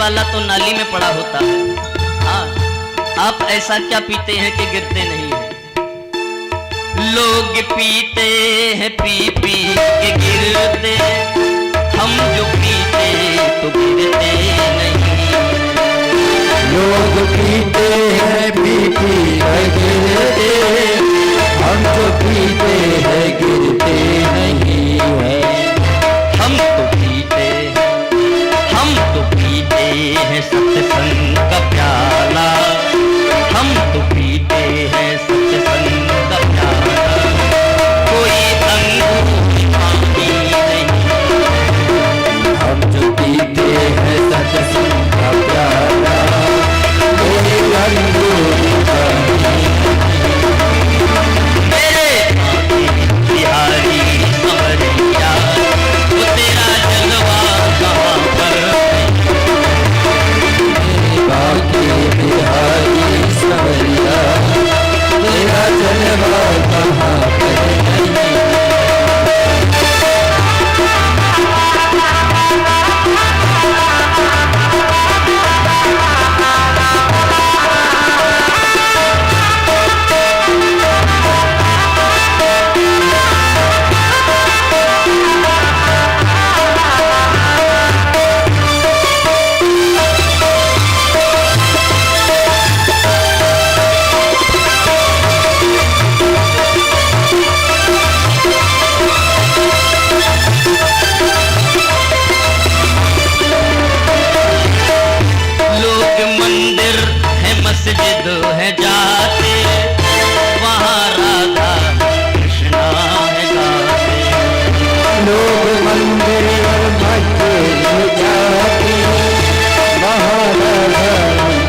वाला तो नाली में पड़ा होता है। हाँ, आप ऐसा क्या पीते हैं कि गिरते नहीं हैं? लोग पीते हैं पी पी के गिरते, हम जो पीते तो गिरते नहीं। लोग पीते हैं पी पी के गिरते, हम जो पीते हैं गिरते नहीं है। हम तो पीते हैं सत्संग का प्याला, हम तो पीते हैं सत्संग का प्याला, कोई अंगूर पानी नहीं। हम जो पीते हैं सत्संग का प्याला, कोई अंगूर पानी नहीं। मेरे बिहारी संवरिया, वो तेरा जलवा कहाँ पर है? बाकी बिहारी संवरिया, तेरा जलवा कहाँ पर नहीं। मस्जिद है जाते, वहाँ राधा कृष्णा है गाते। लोग मंदिर मस्जिद जाते, वहाँ राधा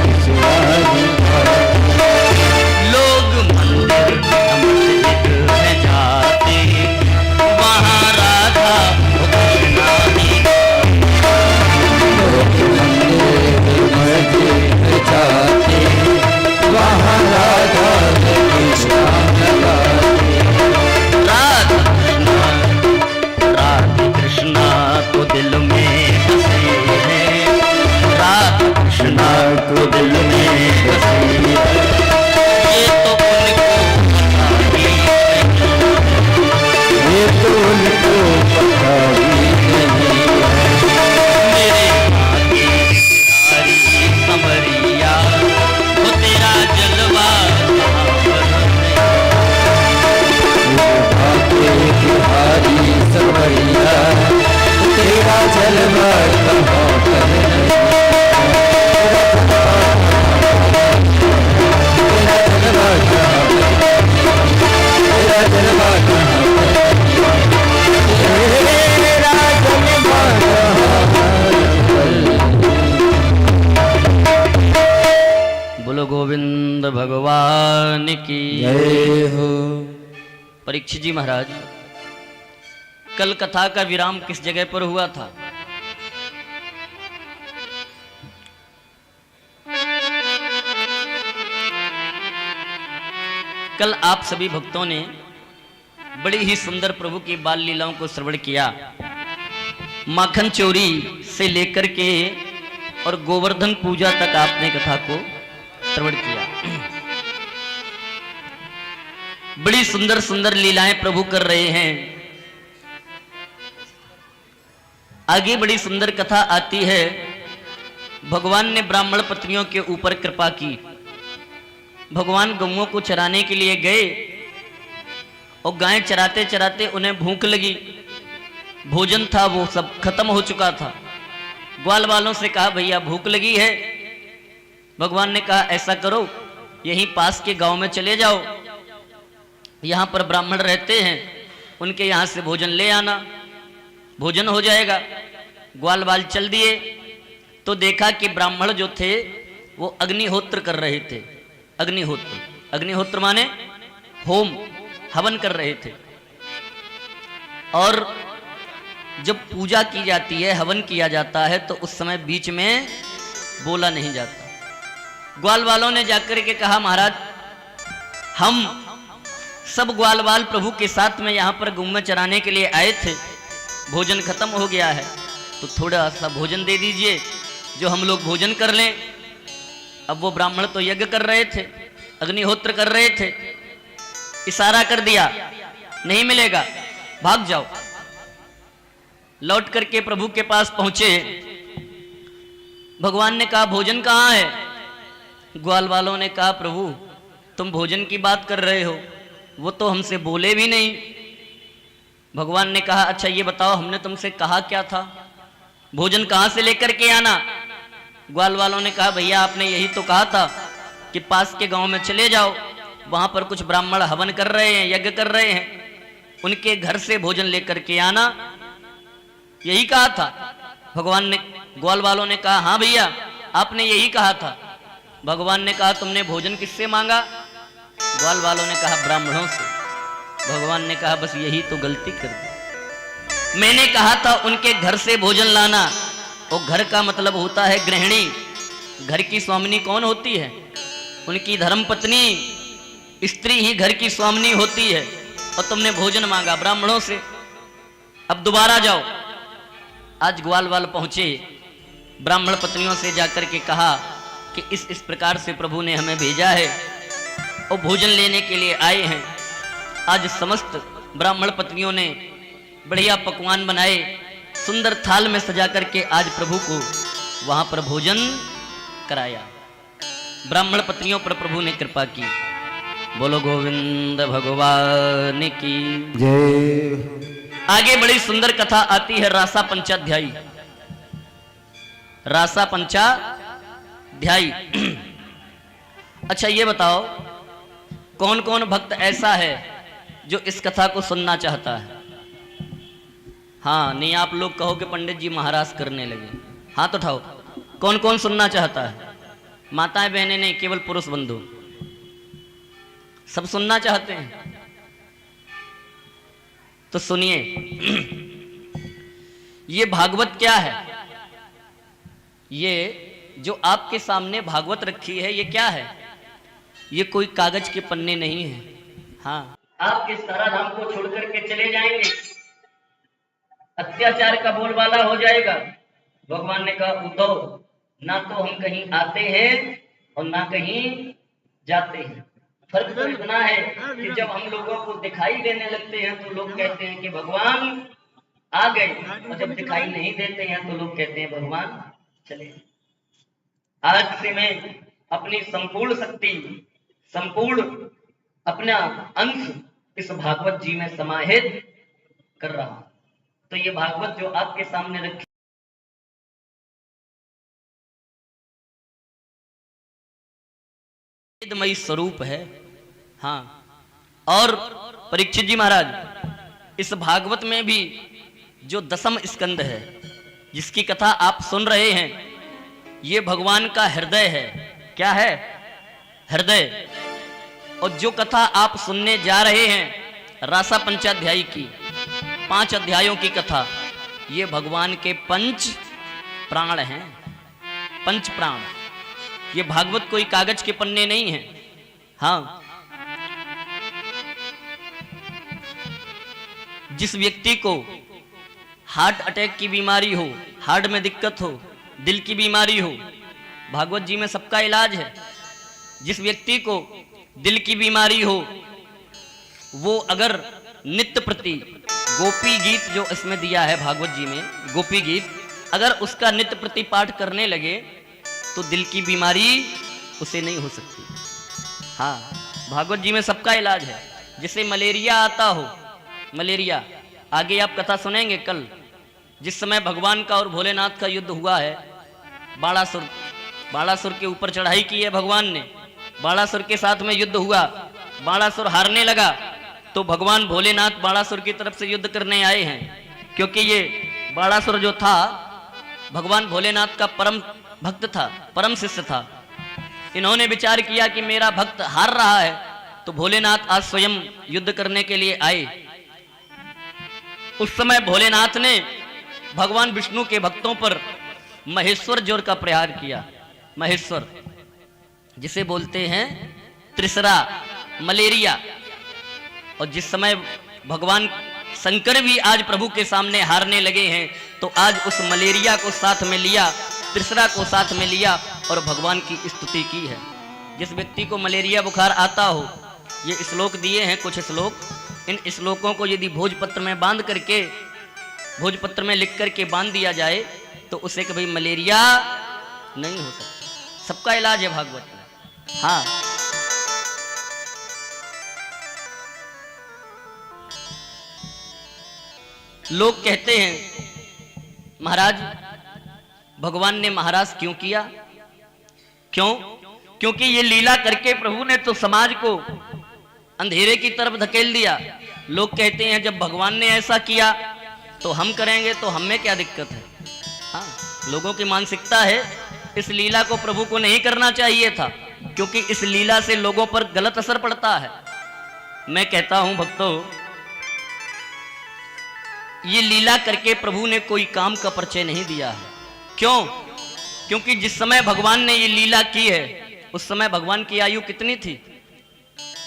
कृष्णा है गाते। लोग मंदिर मस्जिद है जाते, वहाँ राधा कृष्णा है गाते। लोग मंदिर मस्जिद जाते, वहाँ राधा कृष्णा गाते। राधा कृष्णा तो दिल में बसे हैं, राधा कृष्णा तो दिल में बसे हैं, ये तो उनको पता ही नहीं। ये तो उनको पता ही नहीं है। मेरे आगे बिहारी संवरिया, वो तेरा जलवा कहाँ पर है? बाके बिहारी संवरिया, तेरा जलवा कहाँ पर नहीं। तेरा जलवा कहाँ पर नहीं। तेरा जलवा कहाँ पर नहीं। तेरा जलवा कहाँ पर। बोलो गोविंद भगवान की जय हो। परीक्षित जी महाराज, कल कथा का विराम किस जगह पर हुआ था? कल आप सभी भक्तों ने बड़ी ही सुंदर प्रभु की बाल लीलाओं को श्रवण किया। माखन चोरी से लेकर के और गोवर्धन पूजा तक आपने कथा को श्रवण किया। बड़ी सुंदर सुंदर लीलाएं प्रभु कर रहे हैं। आगे बड़ी सुंदर कथा आती है। भगवान ने ब्राह्मण पत्नियों के ऊपर कृपा की। भगवान गौओं को चराने के लिए गए और गायें चराते चराते उन्हें भूख लगी। भोजन था वो सब खत्म हो चुका था। ग्वाल वालों से कहा भैया भूख लगी है। भगवान ने कहा ऐसा करो, यहीं पास के गांव में चले जाओ, यहां पर ब्राह्मण रहते हैं, उनके यहां से भोजन ले आना, भोजन हो जाएगा। ग्वाल वाल चल दिए तो देखा कि ब्राह्मण जो थे वो अग्निहोत्र कर रहे थे। अग्निहोत्र माने होम, हवन कर रहे थे। और जब पूजा की जाती है, हवन किया जाता है, तो उस समय बीच में बोला नहीं जाता। ग्वाल वालों ने जाकर के कहा महाराज हम सब ग्वाल वाल प्रभु के साथ में यहाँ पर गौ में चराने के लिए आए थे, भोजन खत्म हो गया है, तो थोड़ा सा भोजन दे दीजिए। जो हम लोग भोजन कर लें। अब वो ब्राह्मण तो यज्ञ कर रहे थे, अग्निहोत्र कर रहे थे, इशारा कर दिया नहीं मिलेगा, भाग जाओ। लौट करके प्रभु के पास पहुंचे। भगवान ने कहा भोजन कहाँ है? ग्वाल वालों ने कहा प्रभु तुम भोजन की बात कर रहे हो, वो तो हमसे बोले भी नहीं। भगवान ने कहा अच्छा ये बताओ हमने तुमसे कहा क्या था, भोजन कहाँ से लेकर के आना? ग्वाल वालों ने कहा भैया आपने यही तो कहा था कि पास के गांव में चले जाओ, वहां पर कुछ ब्राह्मण हवन कर रहे हैं, यज्ञ कर रहे हैं, उनके घर से भोजन लेकर के आना, यही कहा था। भगवान ने, ग्वाल वालों ने कहा हाँ भैया आपने यही कहा था। भगवान ने कहा तुमने भोजन किससे मांगा? ग्वाल वालों ने कहा ब्राह्मणों से। भगवान ने कहा बस यही तो गलती कर दी, मैंने कहा था उनके घर से भोजन लाना। और घर का मतलब होता है गृहिणी। घर की स्वामिनी कौन होती है? उनकी धर्मपत्नी स्त्री ही घर की स्वामिनी होती है। और तुमने भोजन मांगा ब्राह्मणों से। अब दोबारा जाओ। आज ग्वाल वाल पहुंचे, ब्राह्मण पत्नियों से जाकर के कहा कि इस प्रकार से प्रभु ने हमें भेजा है और भोजन लेने के लिए आए हैं। आज समस्त ब्राह्मण पत्नियों ने बढ़िया पकवान बनाए, सुंदर थाल में सजा करके आज प्रभु को वहां पर भोजन कराया। ब्राह्मण पत्नियों पर प्रभु ने कृपा की। बोलो गोविंद भगवान की जय। आगे बड़ी सुंदर कथा आती है रासा पंचाध्यायी। रासा पंचाध्यायी। अच्छा ये बताओ कौन कौन भक्त ऐसा है जो इस कथा को सुनना चाहता है? हाँ नहीं आप लोग कहो कि पंडित जी महाराज करने लगे, हाथ उठाओ। कौन कौन सुनना चाहता है? माताएं बहनें नहीं, केवल पुरुष बंधु सब सुनना चाहते हैं। तो सुनिए ये भागवत क्या है? ये जो आपके सामने भागवत रखी है ये क्या है? ये कोई कागज के पन्ने नहीं है। हाँ आपके सारा धाम को छोड़ करके चले जाएंगे, अत्याचार का बोलबाला हो जाएगा। भगवान ने कहा उद्धव ना तो हम कहीं आते हैं और ना कहीं जाते हैं। फर्क तो इतना है कि जब हम लोगों को दिखाई देने लगते हैं तो लोग कहते हैं कि भगवान आ गए, और जब दिखाई नहीं देते हैं तो लोग कहते हैं भगवान चले। आज से मैं अपनी संपूर्ण शक्ति, संपूर्ण अपना अंश इस भागवत जी में समाहित कर रहा हूं। तो ये भागवत जो आपके सामने रखी वेदमयी स्वरूप है। हाँ और परीक्षित जी महाराज इस भागवत में भी जो दशम स्कंद है जिसकी कथा आप सुन रहे हैं ये भगवान का हृदय है। क्या है? हृदय। और जो कथा आप सुनने जा रहे हैं रासा पंचाध्यायी की 5 अध्यायों की कथा, ये भगवान के 5 प्राण हैं। 5 प्राण। ये भागवत कोई कागज के पन्ने नहीं है। हाँ जिस व्यक्ति को हार्ट अटैक की बीमारी हो, हार्ट में दिक्कत हो, दिल की बीमारी हो, भागवत जी में सबका इलाज है। जिस व्यक्ति को दिल की बीमारी हो वो अगर नित्य प्रति गोपी गीत जो इसमें दिया है भागवत जी में, गोपी गीत अगर उसका नित्य प्रति पाठ करने लगे तो दिल की बीमारी उसे नहीं हो सकती। हाँ भागवत जी में सबका इलाज है। जिसे मलेरिया आता हो, मलेरिया, आगे आप कथा सुनेंगे कल, जिस समय भगवान का और भोलेनाथ का युद्ध हुआ है, बाणासुर के ऊपर चढ़ाई की है भगवान ने, बाणासुर के साथ में युद्ध हुआ, बाणासुर हारने लगा तो भगवान भोलेनाथ बाणासुर की तरफ से युद्ध करने आए हैं। क्योंकि ये बाणासुर जो था भगवान भोलेनाथ का परम भक्त था, परम शिष्य था। इन्होंने विचार किया कि मेरा भक्त हार रहा है तो भोलेनाथ आज स्वयं युद्ध करने के लिए आए। उस समय भोलेनाथ ने भगवान विष्णु के भक्तों पर महेश्वर जोर का प्रहार किया। महेश्वर जिसे बोलते हैं त्रिसरा, मलेरिया। और जिस समय भगवान शंकर भी आज प्रभु के सामने हारने लगे हैं तो आज उस मलेरिया को साथ में लिया तीसरा को साथ में लिया और भगवान की स्तुति की है। जिस व्यक्ति को मलेरिया बुखार आता हो, ये श्लोक दिए हैं कुछ श्लोक, इन श्लोकों को यदि भोजपत्र में बांध करके, भोजपत्र में लिख करके बांध दिया जाए तो उसे कभी मलेरिया नहीं हो सकता। सबका इलाज है भागवत में। हाँ, लोग कहते हैं महाराज भगवान ने महाराज क्यों किया? क्यों? क्योंकि ये लीला करके प्रभु ने तो समाज को अंधेरे की तरफ धकेल दिया। लोग कहते हैं जब भगवान ने ऐसा किया तो हम करेंगे, तो हमें क्या दिक्कत है? हाँ, लोगों की मानसिकता है इस लीला को प्रभु को नहीं करना चाहिए था, क्योंकि इस लीला से लोगों पर गलत असर पड़ता है। मैं कहता हूं भक्तों, ये लीला करके प्रभु ने कोई काम का परिचय नहीं दिया है। क्यों? क्योंकि जिस समय भगवान ने ये लीला की है उस समय भगवान की आयु कितनी थी?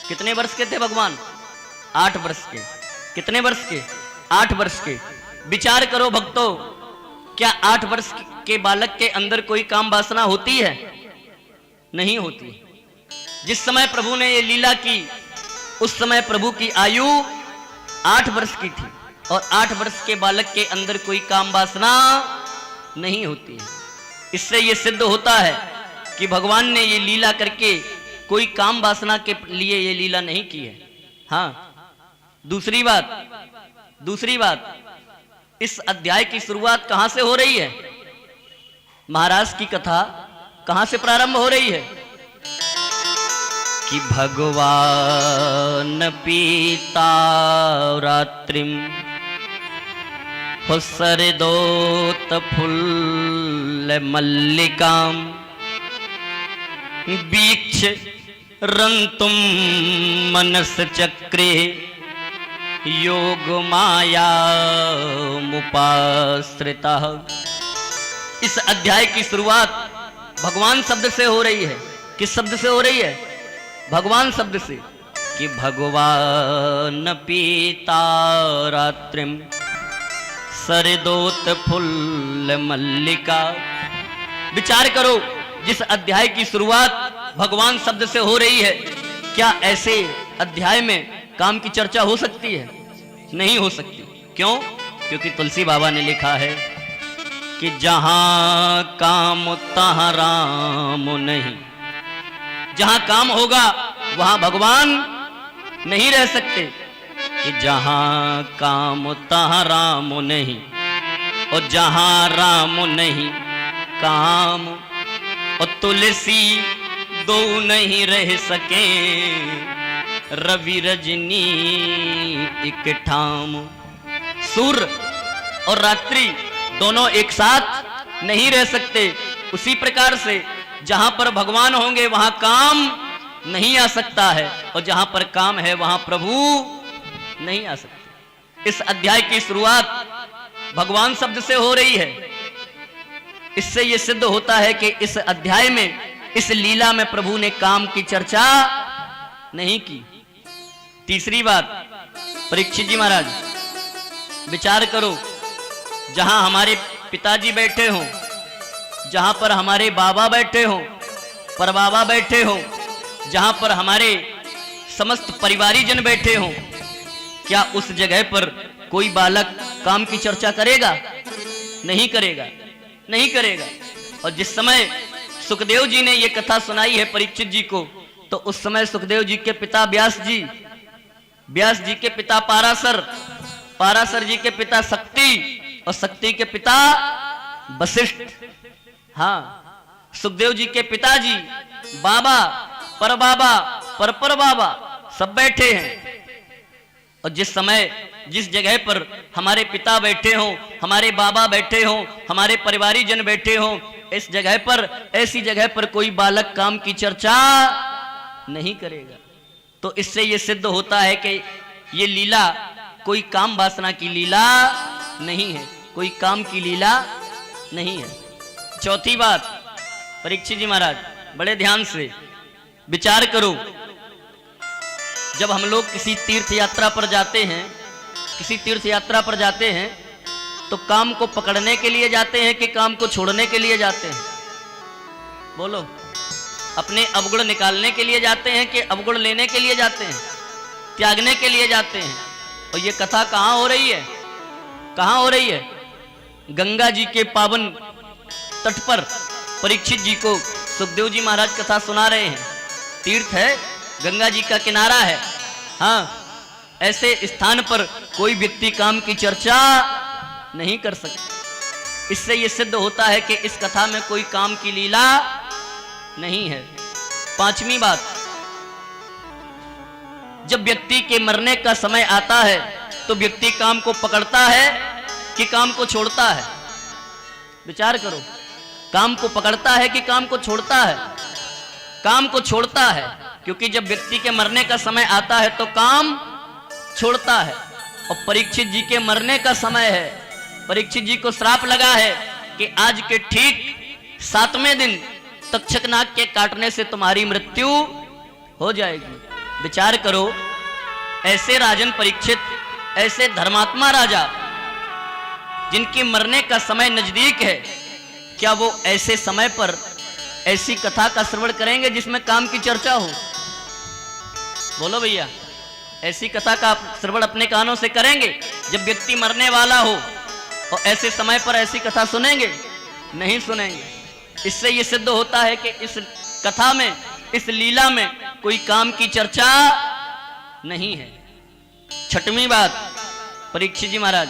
कितने वर्ष के थे भगवान? 8 वर्ष के। कितने वर्ष के? 8 वर्ष के। विचार करो भक्तों, क्या 8 वर्ष के बालक के अंदर कोई काम वासना होती है? नहीं होती। जिस समय प्रभु ने ये लीला की उस समय प्रभु की आयु 8 वर्ष की थी और 8 वर्ष के बालक के अंदर कोई काम वासना नहीं होती है। इससे ये सिद्ध होता है कि भगवान ने ये लीला करके कोई काम वासना के लिए ये लीला नहीं की है। हाँ, दूसरी बात, इस अध्याय की शुरुआत कहां से हो रही है? महाराज की कथा कहां से प्रारंभ हो रही है? कि भगवान पीता रात्रिम हो सरदोत फुल्ल मल्लिकाम बीक्ष रंतुम मनस चक्रे योग माया मुपाश्रिता। इस अध्याय की शुरुआत भगवान शब्द से हो रही है। किस शब्द से हो रही है? भगवान शब्द से। कि भगवान पीता रात्रिम सरदोत फुल्ल मल्लिका। विचार करो, जिस अध्याय की शुरुआत भगवान शब्द से हो रही है, क्या ऐसे अध्याय में काम की चर्चा हो सकती है? नहीं हो सकती। क्यों? क्योंकि तुलसी बाबा ने लिखा है कि जहां काम तहां राम नहीं। जहां काम होगा वहां भगवान नहीं रह सकते। कि जहां काम तहां राम नहीं और जहां राम नहीं काम, और तुलसी दो नहीं रह सके रवि रजनी एक ठाम। सूर्य और रात्रि दोनों एक साथ नहीं रह सकते। उसी प्रकार से जहां पर भगवान होंगे वहां काम नहीं आ सकता है, और जहां पर काम है वहां प्रभु नहीं आ सकते। इस अध्याय की शुरुआत भगवान शब्द से हो रही है। इससे यह सिद्ध होता है कि इस अध्याय में, इस लीला में प्रभु ने काम की चर्चा नहीं की। तीसरी बात, परीक्षित जी महाराज विचार करो, जहां हमारे पिताजी बैठे हों, जहां पर हमारे बाबा बैठे हों, परबाबा बैठे हों, जहां पर हमारे समस्त परिवारी जन बैठे हों, क्या उस जगह पर कोई बालक काम की चर्चा करेगा? नहीं करेगा, नहीं करेगा। और जिस समय सुखदेव जी ने यह कथा सुनाई है परीक्षित जी को, तो उस समय सुखदेव जी के पिता व्यास जी, व्यास जी के पिता पाराशर, पाराशर जी के पिता शक्ति, और शक्ति के पिता वशिष्ठ। हाँ, सुखदेव जी के पिताजी, बाबा, परबाबा, परपर बाबा सब बैठे हैं। और जिस समय, जिस जगह पर हमारे पिता बैठे हों, हमारे बाबा बैठे हों, हमारे परिवारी जन बैठे हों, इस जगह पर, ऐसी जगह पर कोई बालक काम की चर्चा नहीं करेगा। तो इससे यह सिद्ध होता है कि ये लीला कोई काम वासना की लीला नहीं है, कोई काम की लीला नहीं है। चौथी बात, परीक्षित जी महाराज बड़े ध्यान से विचार करो, जब हम लोग किसी तीर्थ यात्रा पर जाते हैं, किसी तीर्थ यात्रा पर जाते हैं तो काम को पकड़ने के लिए जाते हैं कि काम को छोड़ने के लिए जाते हैं? बोलो। अपने अवगुण निकालने के लिए जाते हैं कि अवगुण लेने के लिए जाते हैं, त्यागने के लिए जाते हैं? और ये कथा कहाँ हो रही है? कहाँ हो रही है? गंगा जी के पावन तट पर परीक्षित जी को सुखदेव जी महाराज कथा सुना रहे हैं। तीर्थ है, गंगा जी का किनारा है। हाँ, ऐसे स्थान पर कोई व्यक्ति काम की चर्चा नहीं कर सकता। इससे यह सिद्ध होता है कि इस कथा में कोई काम की लीला नहीं है। पांचवी बात, जब व्यक्ति के मरने का समय आता है तो व्यक्ति काम को पकड़ता है कि काम को छोड़ता है? विचार करो। काम को पकड़ता है कि काम को छोड़ता है? काम को छोड़ता है, क्योंकि जब व्यक्ति के मरने का समय आता है तो काम छोड़ता है। और परीक्षित जी के मरने का समय है। परीक्षित जी को श्राप लगा है कि आज के ठीक 7वें दिन तक्षक नाग के काटने से तुम्हारी मृत्यु हो जाएगी। विचार करो, ऐसे राजन परीक्षित, ऐसे धर्मात्मा राजा जिनके मरने का समय नजदीक है, क्या वो ऐसे समय पर ऐसी कथा का श्रवण करेंगे जिसमें काम की चर्चा हो? बोलो भैया, ऐसी कथा का श्रवण अपने कानों से करेंगे जब व्यक्ति मरने वाला हो? और ऐसे समय पर ऐसी कथा सुनेंगे? नहीं सुनेंगे। इससे यह सिद्ध होता है कि इस कथा में, इस लीला में कोई काम की चर्चा नहीं है। छठवीं बात, परीक्षित जी महाराज,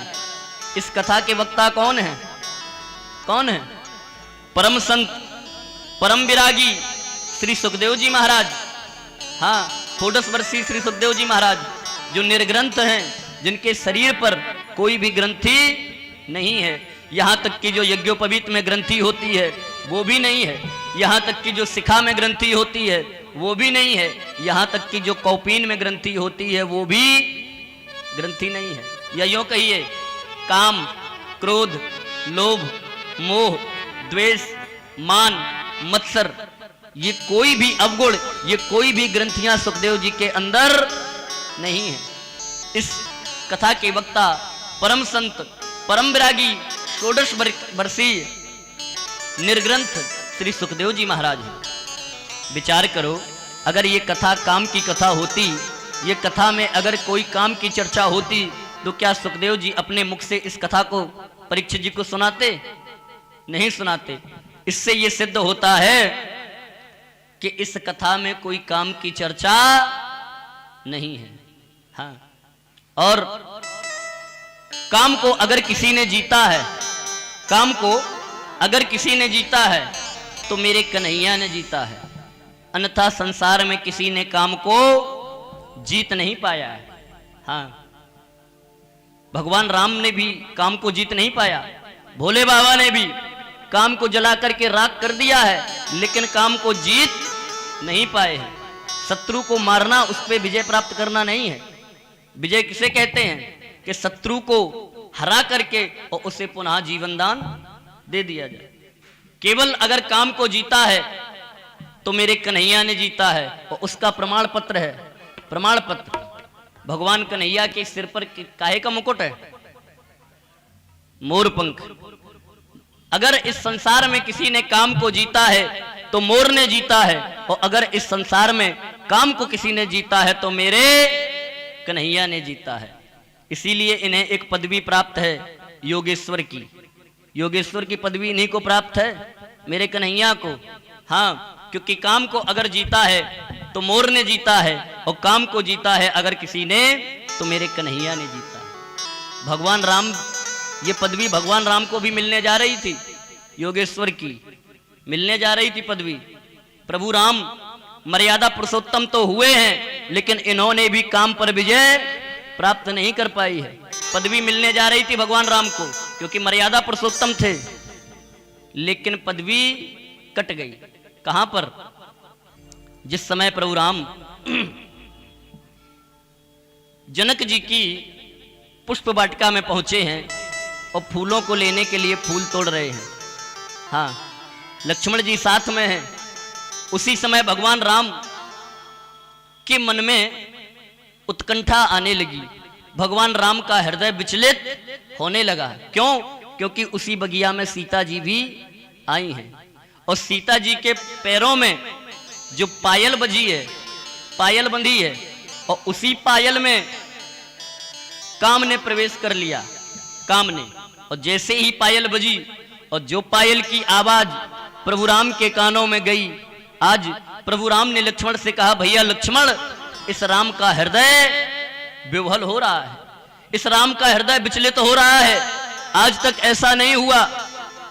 इस कथा के वक्ता कौन है? कौन है? परम संत, परम विरागी श्री सुखदेव जी महाराज। हाँ, 14 वर्षीय श्री सुखदेव जी महाराज, जो निर्ग्रंथ हैं, जिनके शरीर पर कोई भी ग्रंथि नहीं है। यहां तक कि जो यज्ञोपवीत में ग्रंथि होती है वो भी नहीं है। यहां तक कि जो शिखा में ग्रंथि होती है वो भी नहीं है। यहां तक कि जो कौपीन में ग्रंथि होती है वो भी ग्रंथि नहीं है। या यूं कहिए, काम, क्रोध, लोभ, मोह, द्वेष, मान, मत्सर, ये कोई भी अवगुण, ये कोई भी ग्रंथियां सुखदेव जी के अंदर नहीं है। इस कथा के वक्ता परम संत, परम विरागी 14 वर्षीय निर्ग्रंथ श्री सुखदेव जी महाराज हैं। विचार करो, अगर ये कथा काम की कथा होती, ये कथा में अगर कोई काम की चर्चा होती, तो क्या सुखदेव जी अपने मुख से इस कथा को परीक्षित जी को सुनाते? नहीं सुनाते। इससे यह सिद्ध होता है कि इस कथा में कोई काम की चर्चा नहीं है। हाँ, और काम को अगर किसी ने जीता है, काम को अगर किसी ने जीता है तो मेरे कन्हैया ने जीता है। अन्यथा संसार में किसी ने काम को जीत नहीं पाया है। हाँ, भगवान राम ने भी काम को जीत नहीं पाया, भोले बाबा ने भी काम को जला करके राख कर दिया है, लेकिन काम को जीत नहीं पाए हैं। शत्रु को मारना, उस पर विजय प्राप्त करना नहीं है। विजय किसे कहते हैं? कि शत्रु को हरा करके और उसे पुनः जीवन दान दे दिया जाए। केवल अगर काम को जीता है तो मेरे कन्हैया ने जीता है, और उसका प्रमाण पत्र है। प्रमाण पत्र भगवान कन्हैया के सिर पर काहे का मुकुट है? मोर पंख। अगर इस संसार में किसी ने काम को जीता है तो मोर ने जीता है, और अगर इस संसार में काम को किसी ने जीता है तो मेरे कन्हैया ने जीता है। इसीलिए इन्हें एक पदवी प्राप्त है, योगेश्वर की। योगेश्वर की पदवी इन्हीं को प्राप्त है, मेरे कन्हैया को। हाँ, क्योंकि काम को अगर जीता है तो मोर ने जीता है, और काम को जीता है अगर किसी ने तो मेरे कन्हैया ने जीता है। भगवान राम, ये पदवी भगवान राम को भी मिलने जा रही थी, योगेश्वर की मिलने जा रही थी पदवी। प्रभु राम मर्यादा पुरुषोत्तम तो हुए हैं, लेकिन इन्होंने भी काम पर विजय प्राप्त नहीं कर पाई है। पदवी मिलने जा रही थी भगवान राम को, क्योंकि मर्यादा पुरुषोत्तम थे, लेकिन पदवी कट गई। कहां पर? जिस समय प्रभु राम जनक जी की पुष्प वाटिका में पहुंचे हैं और फूलों को लेने के लिए फूल तोड़ रहे हैं। हाँ, लक्ष्मण जी साथ में हैं। उसी समय भगवान राम के मन में उत्कंठा आने लगी भगवान राम का हृदय विचलित होने लगा। क्यों? क्योंकि उसी बगिया में सीता जी भी आई हैं और सीता जी के पैरों में जो पायल बजी है, पायल बंधी है, और उसी पायल में काम ने प्रवेश कर लिया। काम ने, और जैसे ही पायल बजी और जो पायल की आवाज प्रभु राम के कानों में गई, आज प्रभु राम ने लक्ष्मण से कहा, भैया लक्ष्मण, इस राम का हृदय विह्वल हो रहा है, इस राम का हृदय विचलित हो रहा है। आज तक ऐसा नहीं हुआ।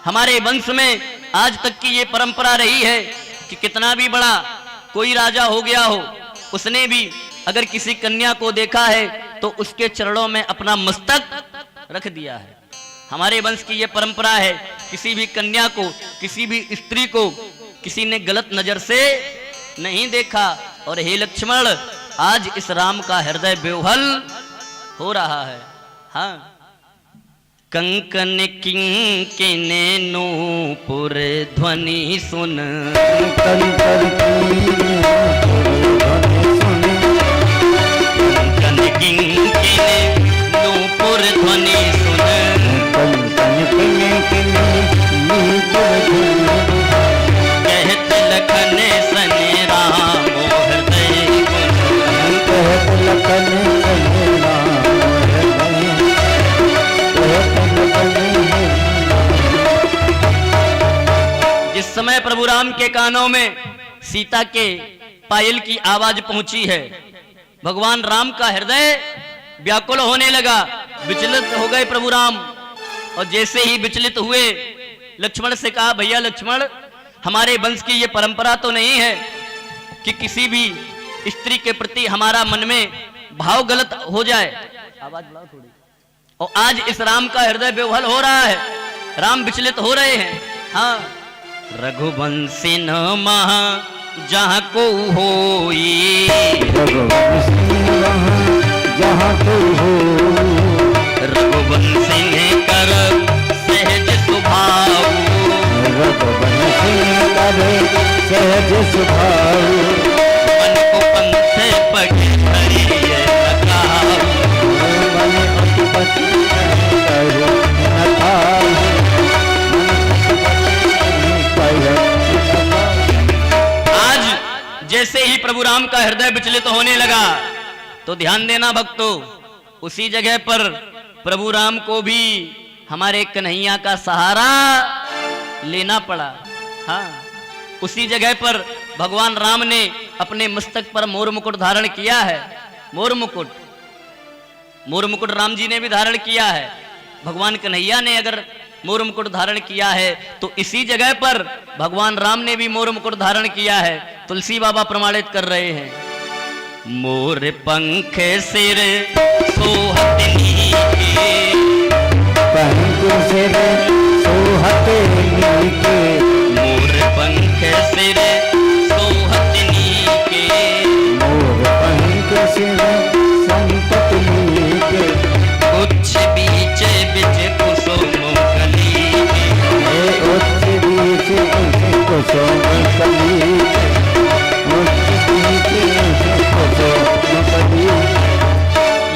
हमारे वंश में आज तक की ये परंपरा रही है कि कितना भी बड़ा कोई राजा हो गया हो, उसने भी अगर किसी कन्या को देखा है तो उसके चरणों में अपना मस्तक रख दिया है। हमारे वंश की ये परंपरा है, किसी भी कन्या को, किसी भी स्त्री को किसी ने गलत नजर से नहीं देखा। और हे लक्ष्मण, आज इस राम का हृदय विह्वल हो रहा है। हाँ, कंकन किंकिन नूपुर ध्वनि सुन, कंकन किंकिन नूपुर ध्वनि सुन, कहत लखन सने राम हृदय गुण, कहत लखन सने राम हृदय। जिस समय प्रभु राम के कानों में सीता के पायल की आवाज पहुंची है, भगवान राम का हृदय व्याकुल होने लगा, विचलित हो गए प्रभु राम। और जैसे ही विचलित हुए, लक्ष्मण से कहा, भैया लक्ष्मण, हमारे वंश की ये परंपरा तो नहीं है कि किसी भी स्त्री के प्रति हमारा मन में भाव गलत हो जाए। आवाज बढ़ाओ थोड़ी। और आज इस राम का हृदय विह्वल हो रहा है, राम विचलित हो रहे हैं। हाँ, रघुवंशी न महा जहाँ को होई, जहाँ को हो, रघुवंशी ने कर सहज स्वभाव, रघुवंशी कर सहज स्वभाव, मन को पंथ पगे हरिये नकाऊ, मन को पंथ पगे नकाऊ। आज जैसे ही प्रभु राम का हृदय विचलित होने लगा, तो ध्यान देना भक्तों, उसी जगह पर प्रभु राम को भी हमारे कन्हैया का सहारा लेना पड़ा। हाँ, उसी जगह पर भगवान राम ने अपने मस्तक पर मोर मुकुट धारण किया है। मोर मुकुट, मोर मुकुट राम जी ने भी धारण किया है। भगवान कन्हैया ने अगर मोर मुकुट धारण किया है तो इसी जगह पर भगवान राम ने भी मोर मुकुट धारण किया है। तुलसी बाबा प्रमाणित कर रहे हैं, मोर पंख सिर सोहत नीके, पंख सिर सोहत नीके, मोर पंख सिर सोहत नीके, मोर पंख सिर संपत नीके, उच्च बीच बिच कुसुम कली, उच्च बीच बिच कुसुम कली,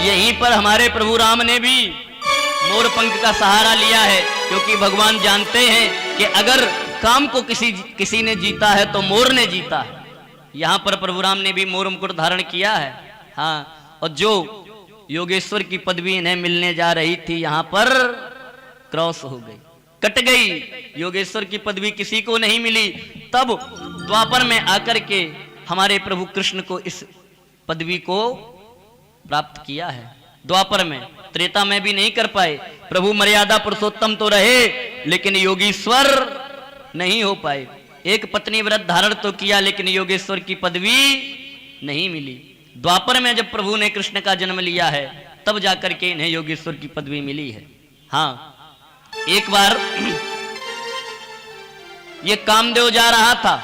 यहीं पर हमारे प्रभु राम ने भी मोर पंख का सहारा लिया है, क्योंकि भगवान जानते हैं कि अगर काम को किसी ने जीता है तो मोर ने जीता है। यहाँ पर प्रभु राम ने भी मोर मुकुट धारण किया है। हाँ, और जो योगेश्वर की पदवी इन्हें मिलने जा रही थी, यहाँ पर क्रॉस हो गई, कट गई। योगेश्वर की पदवी किसी को नहीं मिली। तब द्वापर में आकर के हमारे प्रभु कृष्ण को इस पदवी को प्राप्त किया है। द्वापर में, त्रेता में भी नहीं कर पाए। प्रभु मर्यादा पुरुषोत्तम तो रहे, लेकिन योगीश्वर नहीं हो पाए। एक पत्नी व्रत धारण तो किया, लेकिन योगेश्वर की पदवी नहीं मिली। द्वापर में जब प्रभु ने कृष्ण का जन्म लिया है, तब जाकर के इन्हें योगेश्वर की पदवी मिली है। हाँ, एक बार ये कामदेव जा रहा था,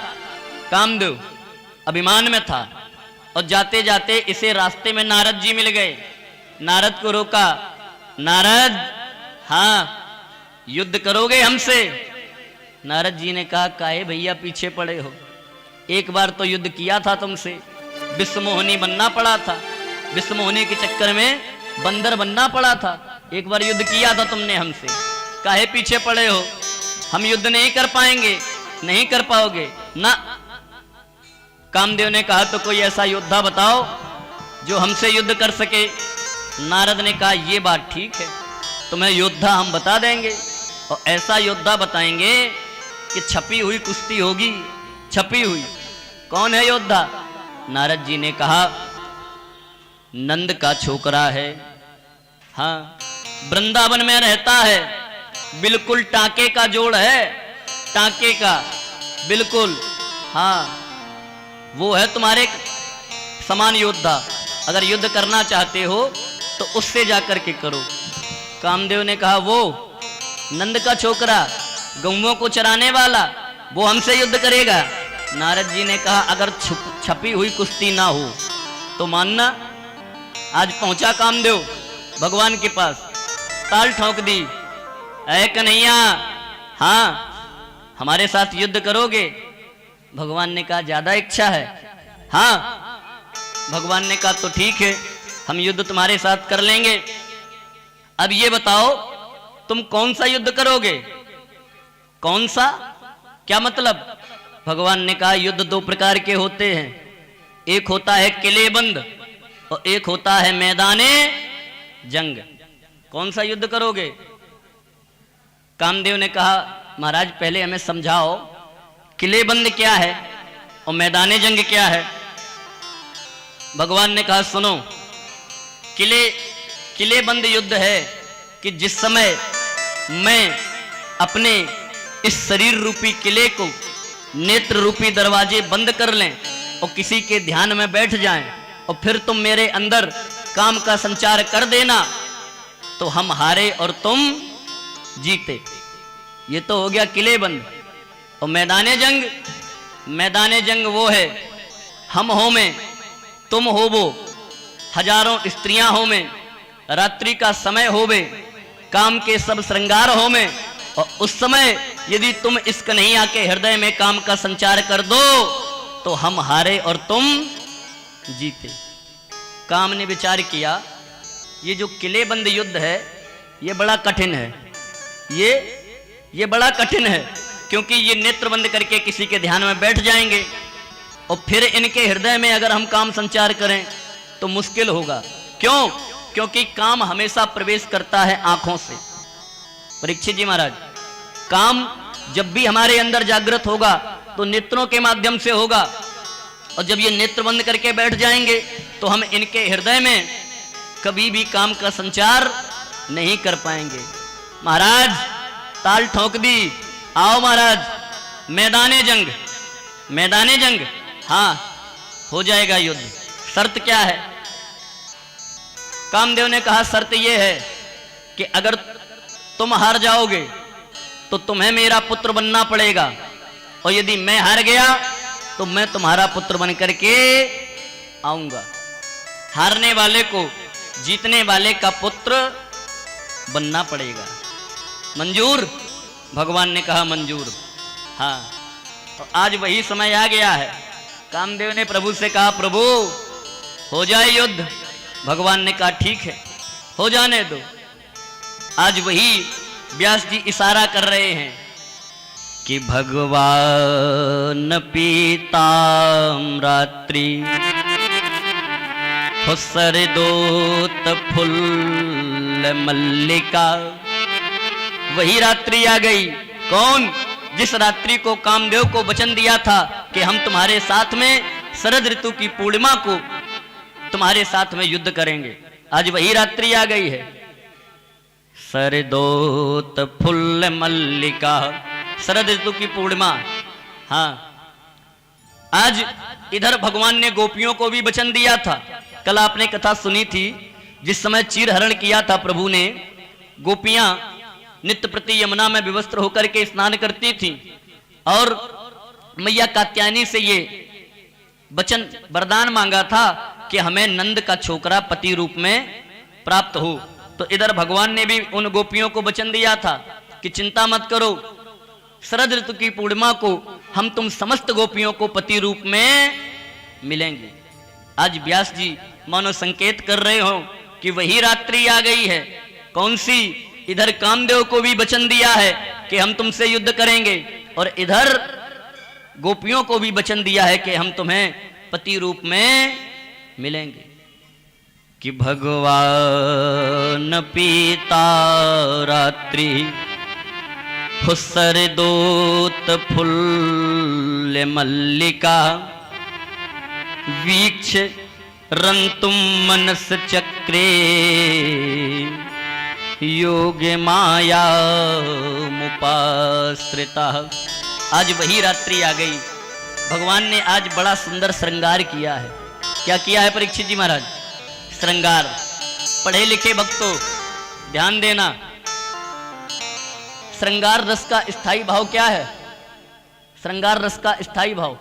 कामदेव अभिमान में था, और जाते जाते इसे रास्ते में नारद जी मिल गए। नारद को रोका, नारद, हाँ युद्ध करोगे हमसे? नारद जी ने कहा, काहे भैया पीछे पड़े हो, एक बार तो युद्ध किया था तुमसे, विश्वमोहिनी बनना पड़ा था, विश्वमोहिनी के चक्कर में बंदर बनना पड़ा था। एक बार युद्ध किया था तुमने हमसे, काहे पीछे पड़े हो? हम युद्ध नहीं कर पाएंगे। नहीं कर पाओगे ना। कामदेव ने कहा तो कोई ऐसा योद्धा बताओ जो हमसे युद्ध कर सके। नारद ने कहा ये बात ठीक है, तुम्हें योद्धा हम बता देंगे, और ऐसा योद्धा बताएंगे कि छपी हुई कुश्ती होगी। छपी हुई। कौन है योद्धा? नारद जी ने कहा नंद का छोकरा है। हाँ, वृंदावन में रहता है, बिल्कुल टाके का जोड़ है, टाके का बिल्कुल। हाँ, वो है तुम्हारे समान योद्धा। अगर युद्ध करना चाहते हो तो उससे जाकर के करो। कामदेव ने कहा वो नंद का छोकरा, गौओं को चराने वाला, वो हमसे युद्ध करेगा? नारद जी ने कहा अगर छपी हुई कुश्ती ना हो तो मानना। आज पहुंचा कामदेव भगवान के पास, ताल ठोक दी, ऐ कन्हैया, हाँ हमारे साथ युद्ध करोगे? भगवान ने कहा ज्यादा इच्छा है। हाँ, भगवान ने कहा तो ठीक है, हम युद्ध तुम्हारे साथ कर लेंगे। अब ये बताओ तुम कौन सा युद्ध करोगे? कौन सा? क्या मतलब? भगवान ने कहा युद्ध दो प्रकार के होते हैं, एक होता है किलेबंद और एक होता है मैदाने जंग। कौन सा युद्ध करोगे? कामदेव ने कहा महाराज पहले हमें समझाओ किलेबंद क्या है और मैदाने जंग क्या है। भगवान ने कहा सुनो, किलेबंद युद्ध है कि जिस समय मैं अपने इस शरीर रूपी किले को नेत्र रूपी दरवाजे बंद कर लें और किसी के ध्यान में बैठ जाएं और फिर तुम मेरे अंदर काम का संचार कर देना तो हम हारे और तुम जीते। ये तो हो गया किलेबंद। और मैदाने जंग वो है हम हो में, तुम हो वो, हजारों स्त्रियां हो में, रात्रि का समय होवे, काम के सब श्रृंगार हो में, और उस समय यदि तुम इस कन्हैया के हृदय में काम का संचार कर दो तो हम हारे और तुम जीते। काम ने विचार किया ये जो किलेबंद युद्ध है ये बड़ा कठिन है, ये बड़ा कठिन है, क्योंकि ये नेत्र बंद करके किसी के ध्यान में बैठ जाएंगे और फिर इनके हृदय में अगर हम काम संचार करें तो मुश्किल होगा। क्यों? क्योंकि काम हमेशा प्रवेश करता है आंखों से। परीक्षित जी महाराज, काम जब भी हमारे अंदर जागृत होगा तो नेत्रों के माध्यम से होगा, और जब ये नेत्र बंद करके बैठ जाएंगे तो हम इनके हृदय में कभी भी काम का संचार नहीं कर पाएंगे। महाराज ताल ठोक दी, आओ महाराज मैदाने जंग, हाँ हो जाएगा युद्ध। शर्त क्या है? कामदेव ने कहा शर्त यह है कि अगर तुम हार जाओगे तो तुम्हें मेरा पुत्र बनना पड़ेगा, और यदि मैं हार गया तो मैं तुम्हारा पुत्र बन करके आऊंगा। हारने वाले को जीतने वाले का पुत्र बनना पड़ेगा। मंजूर? भगवान ने कहा मंजूर। हाँ, तो आज वही समय आ गया है। कामदेव ने प्रभु से कहा प्रभु हो जाए युद्ध। भगवान ने कहा ठीक है, हो जाने दो। आज वही व्यास जी इशारा कर रहे हैं कि भगवान पीताम्रात्रि सरदोत फुल्ल मल्लिका। वही रात्रि आ गई। कौन? जिस रात्रि को कामदेव को वचन दिया था कि हम तुम्हारे साथ में शरद ऋतु की पूर्णिमा को तुम्हारे साथ में युद्ध करेंगे। आज वही रात्रि आ गई है। सरदोत फुल्ल मल्लिका, शरद ऋतु की पूर्णिमा। हाँ, आज इधर भगवान ने गोपियों को भी वचन दिया था। कल आपने कथा सुनी थी, जिस समय चीरहरण किया था प्रभु ने, गोपियां नित्य प्रति यमुना में विवस्त्र होकर के स्नान करती थी और मैया कात्यायनी से ये वचन वरदान मांगा था कि हमें नंद का छोकरा पति रूप में प्राप्त हो। तो इधर भगवान ने भी उन गोपियों को वचन दिया था कि चिंता मत करो, शरद ऋतु की पूर्णिमा को हम तुम समस्त गोपियों को पति रूप में मिलेंगे। आज व्यास जी मानो संकेत कर रहे हो कि वही रात्रि आ गई है। कौन सी? इधर कामदेव को भी वचन दिया है कि हम तुमसे युद्ध करेंगे, और इधर गोपियों को भी वचन दिया है कि हम तुम्हें पति रूप में मिलेंगे। कि भगवान पीता रात्रि हुसर दोत फुल्ल मल्लिका, वीक्ष रंतुम मनस चक्रे योग माया मुपाश्रिता। आज वही रात्रि आ गई। भगवान ने आज बड़ा सुंदर श्रृंगार किया है। क्या किया है परीक्षित जी महाराज? श्रृंगार। पढ़े लिखे भक्तों ध्यान देना, श्रृंगार रस का स्थायी भाव क्या है? श्रृंगार रस का स्थायी भाव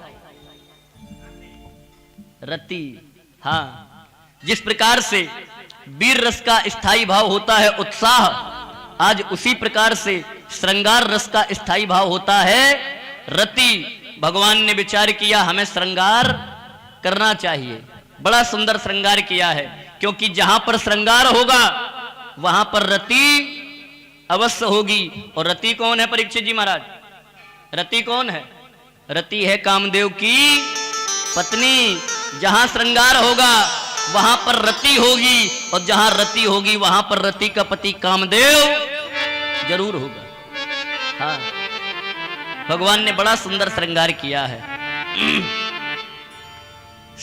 रति। हाँ, जिस प्रकार से वीर रस का स्थायी भाव होता है उत्साह, आज उसी प्रकार से श्रृंगार रस का स्थायी भाव होता है रति। भगवान ने विचार किया हमें श्रृंगार करना चाहिए। बड़ा सुंदर श्रृंगार किया है, क्योंकि जहां पर श्रृंगार होगा वहां पर रति अवश्य होगी। और रति कौन है परीक्षित जी महाराज? रति कौन है? रति है कामदेव की पत्नी। जहां श्रृंगार होगा वहां पर रति होगी, और जहां रति होगी वहां पर रति का पति कामदेव जरूर होगा। हाँ, भगवान ने बड़ा सुंदर श्रृंगार किया है।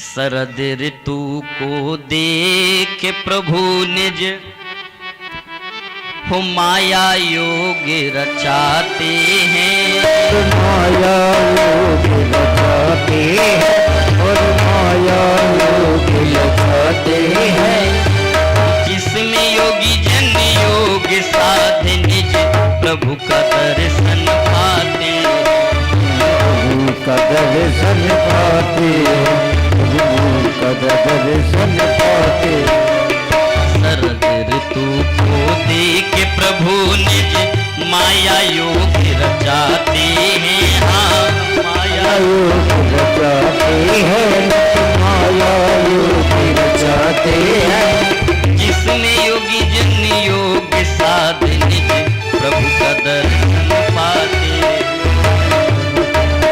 शरद ऋतु को देख प्रभु निज हो माया योग रचाते हैं, माया योग रचाते हैं, और माया योग रचाते हैं। जिसमें योगी जन योग साध निज प्रभु का दर्शन पाते, प्रभु का दर्शन पाते, प्रभु का दर्शन पाते। शरद ऋतु को देख प्रभु निज माया योग रचाते हैं। हाँ, माया योग रचाते हैं, माया योग रचाते हैं। जिसने योगी जन योग साध निज प्रभु का दर्शन पाते,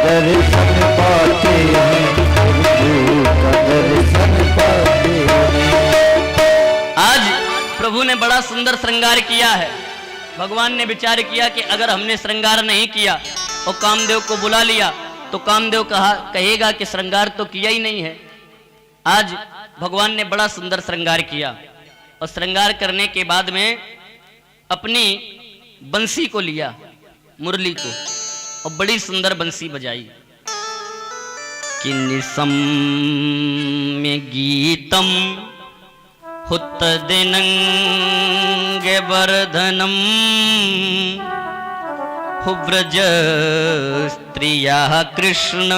दर्शन पाते हैं, प्रभु का दर्शन पाते हैं। आज प्रभु ने बड़ा सुंदर श्रृंगार किया है। भगवान ने विचार किया कि अगर हमने श्रृंगार नहीं किया और कामदेव को बुला लिया तो कामदेव कहेगा कि श्रृंगार तो किया ही नहीं है। आज भगवान ने बड़ा सुंदर श्रृंगार किया, और श्रृंगार करने के बाद में अपनी बंसी को लिया, मुरली को, और बड़ी सुंदर बंसी बजाई। कि निसम्य गीतम हुत दिनंग वर्धनम हुव्रज स्त्रिया कृष्ण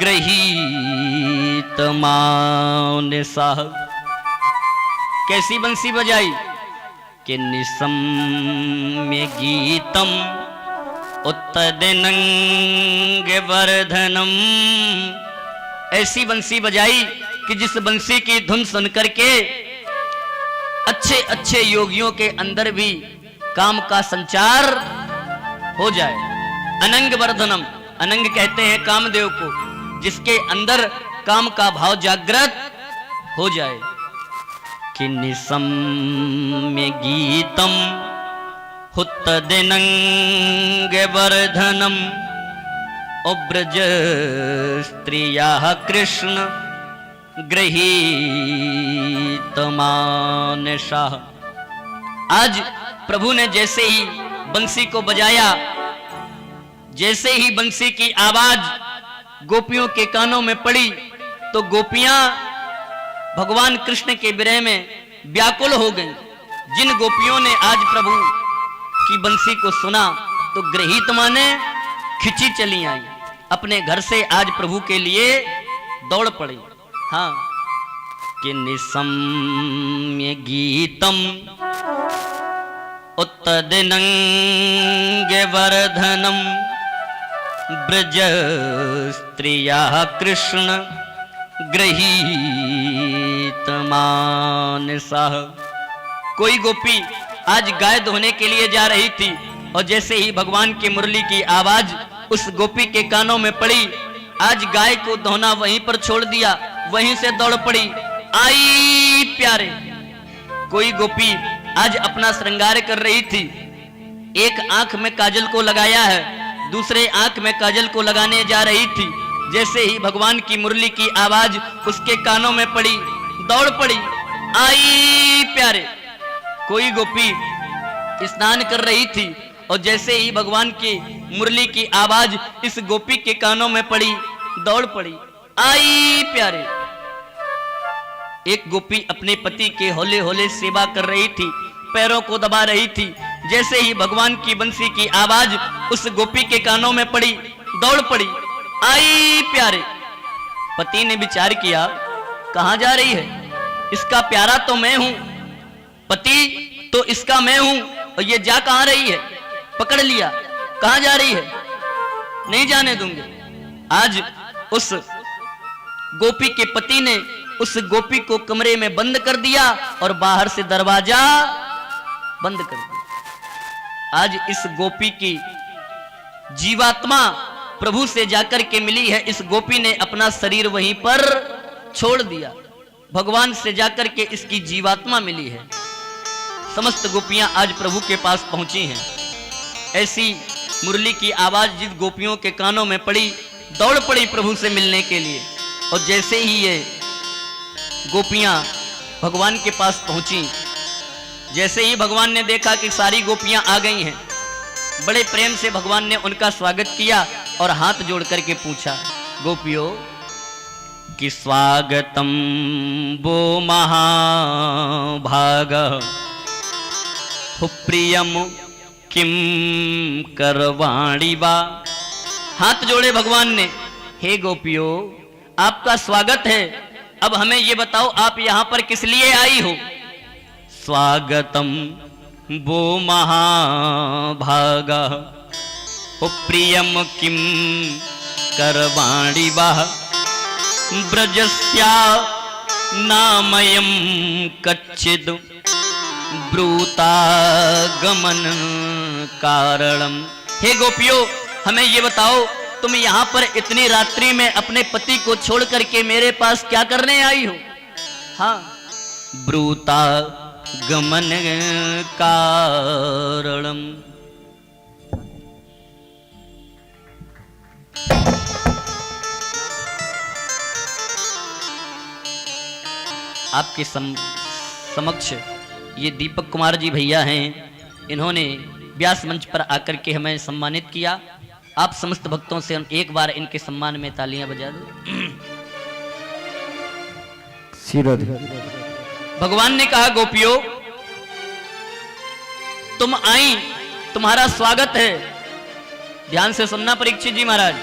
गृहीत मानसा। कैसी बंसी बजाई? कि निसम्य गीतम उत्तदिनंग वर्धनम। ऐसी बंसी बजाई कि जिस बंसी की धुन सुन करके अच्छे अच्छे योगियों के अंदर भी काम का संचार हो जाए। अनंग वर्धनम, अनंग कहते हैं कामदेव को, जिसके अंदर काम का भाव जागृत हो जाए। कि निसम्य गीतम हुत्तदिनंग वर्धनम उब्रज स्त्रिया कृष्ण गृहीत मानसा। आज प्रभु ने जैसे ही बंसी को बजाया, जैसे ही बंसी की आवाज गोपियों के कानों में पड़ी तो गोपियां भगवान कृष्ण के विरह में व्याकुल हो गईं। जिन गोपियों ने आज प्रभु की बंसी को सुना तो गृहीत माने खिंची चली आई, अपने घर से आज प्रभु के लिए दौड़ पड़ी। हाँ, कि निसम्य गीतम उत्तदिनंग वर्धनम ब्रज स्त्रिया कृष्ण गृहीत मानसा। कोई गोपी आज गाय धोने के लिए जा रही थी और जैसे ही भगवान की मुरली की आवाज उस गोपी के कानों में पड़ी, आज गाय को धोना वहीं पर छोड़ दिया, वहीं से दौड़ पड़ी, आई प्यारे। कोई गोपी आज अपना श्रृंगार कर रही थी, एक आंख में काजल को लगाया है, दूसरे आंख में काजल को लगाने जा रही थी, जैसे ही भगवान की मुरली की आवाज उसके कानों में पड़ी, दौड़ पड़ी, आई प्यारे। कोई गोपी स्नान कर रही थी और जैसे ही भगवान की मुरली की आवाज इस गोपी के कानों में पड़ी, दौड़ पड़ी, आई प्यारे। एक गोपी अपने पति के होले होले सेवा कर रही थी, पैरों को दबा रही थी, जैसे ही भगवान की बंसी की आवाज उस गोपी के कानों में पड़ी, दौड़ पड़ी, आई प्यारे। पति ने विचार किया, कहां जा रही है, इसका प्यारा तो मैं हूं, पति तो इसका मैं हूं, और ये जा कहां रही है। पकड़ लिया, कहां जा रही है, नहीं जाने दूंगे। आज उस गोपी के पति ने उस गोपी को कमरे में बंद कर दिया और बाहर से दरवाजा बंद कर दिया। आज इस गोपी की जीवात्मा प्रभु से जाकर के मिली है, इस गोपी ने अपना शरीर वहीं पर छोड़ दिया, भगवान से जाकर के इसकी जीवात्मा मिली है। समस्त गोपियां आज प्रभु के पास पहुंची हैं। ऐसी मुरली की आवाज जिस गोपियों के कानों में पड़ी, दौड़ पड़ी प्रभु से मिलने के लिए। और जैसे ही ये गोपियां भगवान के पास पहुंची, जैसे ही भगवान ने देखा कि सारी गोपियां आ गई हैं, बड़े प्रेम से भगवान ने उनका स्वागत किया और हाथ जोड़ करके पूछा, गोपियों कि स्वागतम वो महाभाग प्रियम किम करवाणी बा। हाथ जोड़े भगवान ने, हे गोपियों आपका स्वागत है, अब हमें ये बताओ आप यहां पर किस लिए आई हो। स्वागतम वो महाभागा प्रियम किम करवाणी बा। ब्रजस्या नामयम कच्चिद ब्रूता गमन कारणम। हे गोपियों हमें ये बताओ तुम यहाँ पर इतनी रात्रि में अपने पति को छोड़ करके मेरे पास क्या करने आई हो। हाँ, ब्रूता गमन कारणम। आपके समक्ष ये दीपक कुमार जी भैया हैं, इन्होंने व्यास मंच पर आकर के हमें सम्मानित किया। आप समस्त भक्तों से हम एक बार इनके सम्मान में तालियां बजा दो। भगवान ने कहा, गोपियों तुम आई, तुम्हारा स्वागत है। ध्यान से सुनना परीक्षित जी महाराज,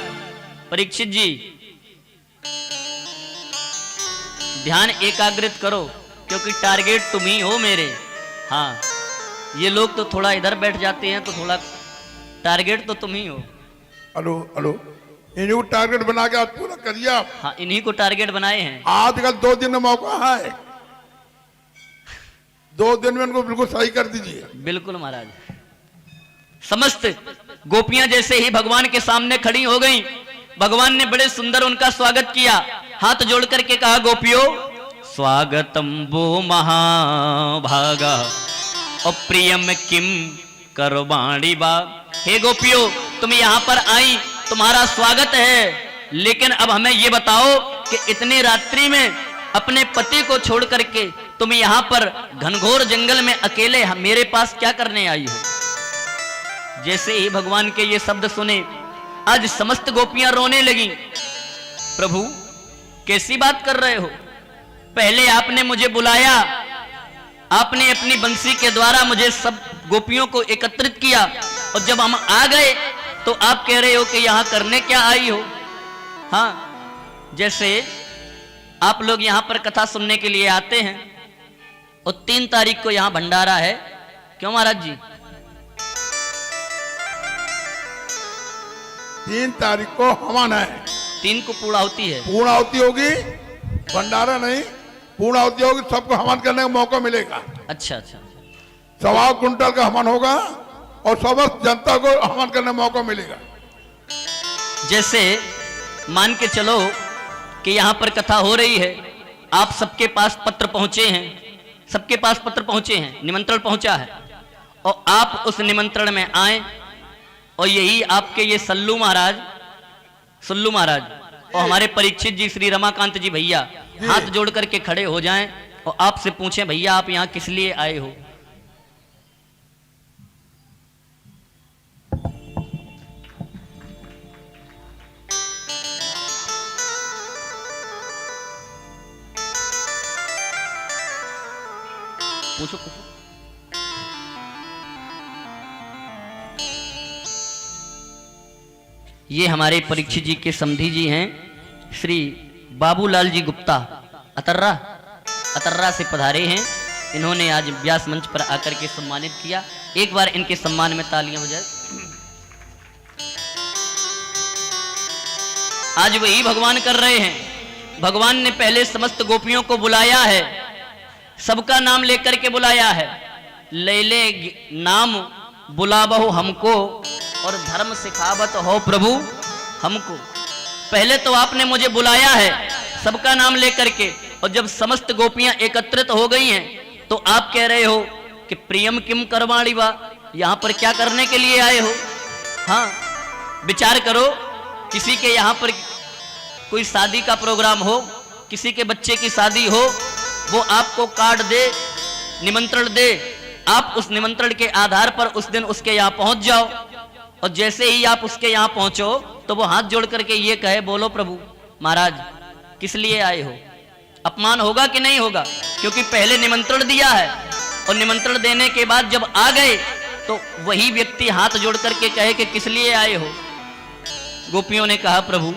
परीक्षित जी ध्यान एकाग्रित करो क्योंकि टारगेट तुम ही हो मेरे। हाँ, ये लोग तो थोड़ा इधर बैठ जाते हैं तो थोड़ा टारगेट तो तुम ही हो। हेलो हेलो, इन्हीं को टारगेट बना के आज पूरा करिए आप। हाँ, इन्हीं को टारगेट बनाए हैं। आजकल 2 दिन में मौका है, 2 दिन में उनको बिल्कुल सही कर दीजिए। बिल्कुल महाराज। समस्त गोपियां जैसे ही भगवान के सामने खड़ी हो गईं, भगवान ने बड़े सुंदर उनका स्वागत किया। हाथ जोड़ करके कहा, गोपियों स्वागतम वो महाभागा अप्रियम किम करवाणी बा। हे गोपियों तुम यहाँ पर आई, तुम्हारा स्वागत है, लेकिन अब हमें ये बताओ कि इतनी रात्रि में अपने पति को छोड़ करके तुम यहाँ पर घनघोर जंगल में अकेले मेरे पास क्या करने आई हो। जैसे ही भगवान के ये शब्द सुने, आज समस्त गोपियां रोने लगी। प्रभु कैसी बात कर रहे हो, पहले आपने मुझे बुलाया, आपने अपनी बंसी के द्वारा मुझे सब गोपियों को एकत्रित किया, और जब हम आ गए तो आप कह रहे हो कि यहां करने क्या आई हो। हाँ, जैसे आप लोग यहां पर कथा सुनने के लिए आते हैं और 3 तारीख को यहां भंडारा है, क्यों महाराज जी? 3 तारीख को हवन है, 3 को पूर्णाहुति है। पूर्णाहुति होगी, भंडारा नहीं। पूर्ण उद्योग सबको हवन करने का मौका मिलेगा। अच्छा अच्छा। 1.25 कुंटल का हवन होगा और समस्त जनता को हवन करने का मौका मिलेगा। जैसे मान के चलो कि यहाँ पर कथा हो रही है, आप सबके पास पत्र पहुंचे हैं, सबके पास पत्र पहुंचे हैं, निमंत्रण पहुंचा है, और आप उस निमंत्रण में आए, और यही आपके ये सल्लू महाराज और हमारे परीक्षित जी, श्री रमाकांत जी भैया हाथ जोड़ करके खड़े हो जाएं और आपसे पूछें, भैया आप यहाँ किस लिए आए हो? पूछो पूछो। ये हमारे परीक्षित जी के समधी जी हैं, श्री बाबूलाल जी गुप्ता, अतर्रा से पधारे हैं। इन्होंने आज व्यास मंच पर आकर के सम्मानित किया। एक बार इनके सम्मान में तालियां बजाएं। आज वही भगवान कर रहे हैं। भगवान ने पहले समस्त गोपियों को बुलाया है, सबका नाम लेकर के बुलाया है। ले ले नाम बुलाबहु हमको और धर्म सिखावत हो प्रभु हमको। पहले तो आपने मुझे बुलाया है सबका नाम लेकर के, और जब समस्त गोपियां एकत्रित हो गई हैं तो आप कह रहे हो कि प्रियम किम करवाणी वा, यहां पर क्या करने के लिए आए हो? हाँ, विचार करो, किसी के यहां पर कोई शादी का प्रोग्राम हो, किसी के बच्चे की शादी हो, वो आपको कार्ड दे, निमंत्रण दे, आप उस निमंत्रण के आधार पर उस दिन उसके यहां पहुंच जाओ, और जैसे ही आप उसके यहां पहुंचो तो वो हाथ जोड़ करके ये कहे, बोलो प्रभु महाराज किस लिए आए हो? अपमान होगा कि नहीं होगा? क्योंकि पहले निमंत्रण दिया है, और निमंत्रण देने के बाद जब आ गए तो वही व्यक्ति हाथ जोड़ करके कहे कि किस लिए आए हो? गोपियों ने कहा, प्रभु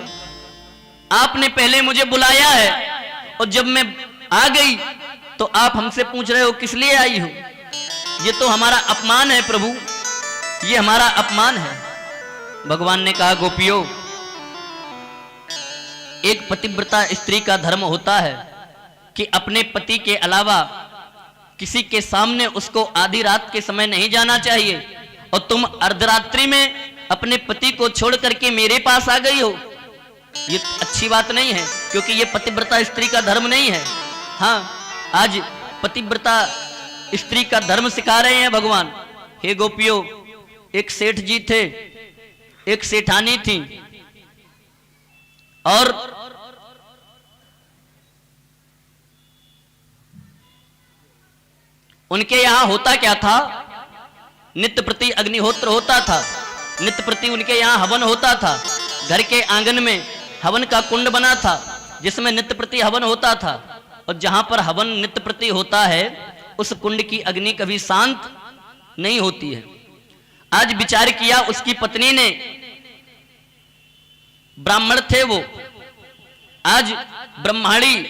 आपने पहले मुझे बुलाया है, और जब मैं आ गई तो आप हमसे पूछ रहे हो किस लिए आई हो? ये तो हमारा अपमान है प्रभु, ये हमारा अपमान है। भगवान ने कहा, गोपियों, एक पतिव्रता स्त्री का धर्म होता है कि अपने पति के अलावा किसी के सामने उसको आधी रात के समय नहीं जाना चाहिए, और तुम अर्धरात्रि में अपने पति को छोड़ करके मेरे पास आ गई हो, ये अच्छी बात नहीं है, क्योंकि ये पतिव्रता स्त्री का धर्म नहीं है। हाँ, आज पतिव्रता स्त्री का धर्म सिखा रहे हैं भगवान। हे गोपियों, एक सेठ जी थे, एक सेठानी थी, और उनके यहां होता क्या था? नित्य प्रति अग्निहोत्र होता था, नित्य प्रति उनके यहां हवन होता था। घर के आंगन में हवन का कुंड बना था जिसमें नित्य प्रति हवन होता था, और जहां पर हवन नित्य प्रति होता है उस कुंड की अग्नि कभी शांत नहीं होती है। आज विचार किया, उसकी पत्नी ने, ब्राह्मण थे वो, आज ब्रह्माणी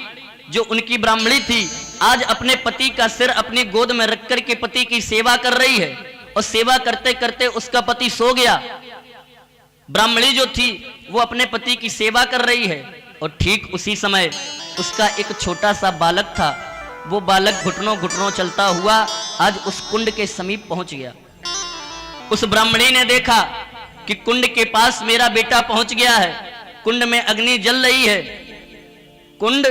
जो उनकी ब्राह्मणी थी, आज अपने पति का सिर अपनी गोद में रख करके पति की सेवा कर रही है, और सेवा करते करते उसका पति सो गया। ब्राह्मणी जो थी वो अपने पति की सेवा कर रही है, और ठीक उसी समय उसका एक छोटा सा बालक था, वो बालक घुटनों घुटनों चलता हुआ आज उस कुंड के समीप पहुंच गया। उस ब्राह्मणी ने देखा कि कुंड के पास मेरा बेटा पहुंच गया है, कुंड में अग्नि जल रही है, कुंड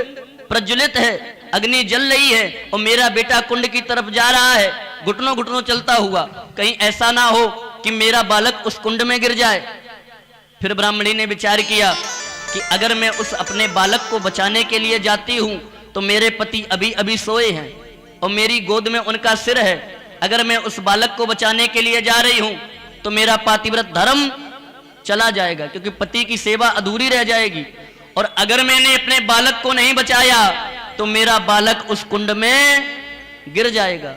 प्रज्वलित है, अग्नि जल रही है, और मेरा बेटा कुंड की तरफ जा रहा है घुटनों घुटनों चलता हुआ, कहीं ऐसा ना हो कि मेरा बालक उस कुंड में गिर जाए। फिर ब्राह्मणी ने विचार किया कि अगर मैं उस अपने बालक को बचाने के लिए जाती हूं तो मेरे पति अभी अभी सोए हैं और मेरी गोद में उनका सिर है, अगर मैं उस बालक को बचाने के लिए जा रही हूं तो मेरा पातिव्रत धर्म चला जाएगा, क्योंकि पति की सेवा अधूरी रह जाएगी, और अगर मैंने अपने बालक को नहीं बचाया तो मेरा बालक उस कुंड में गिर जाएगा।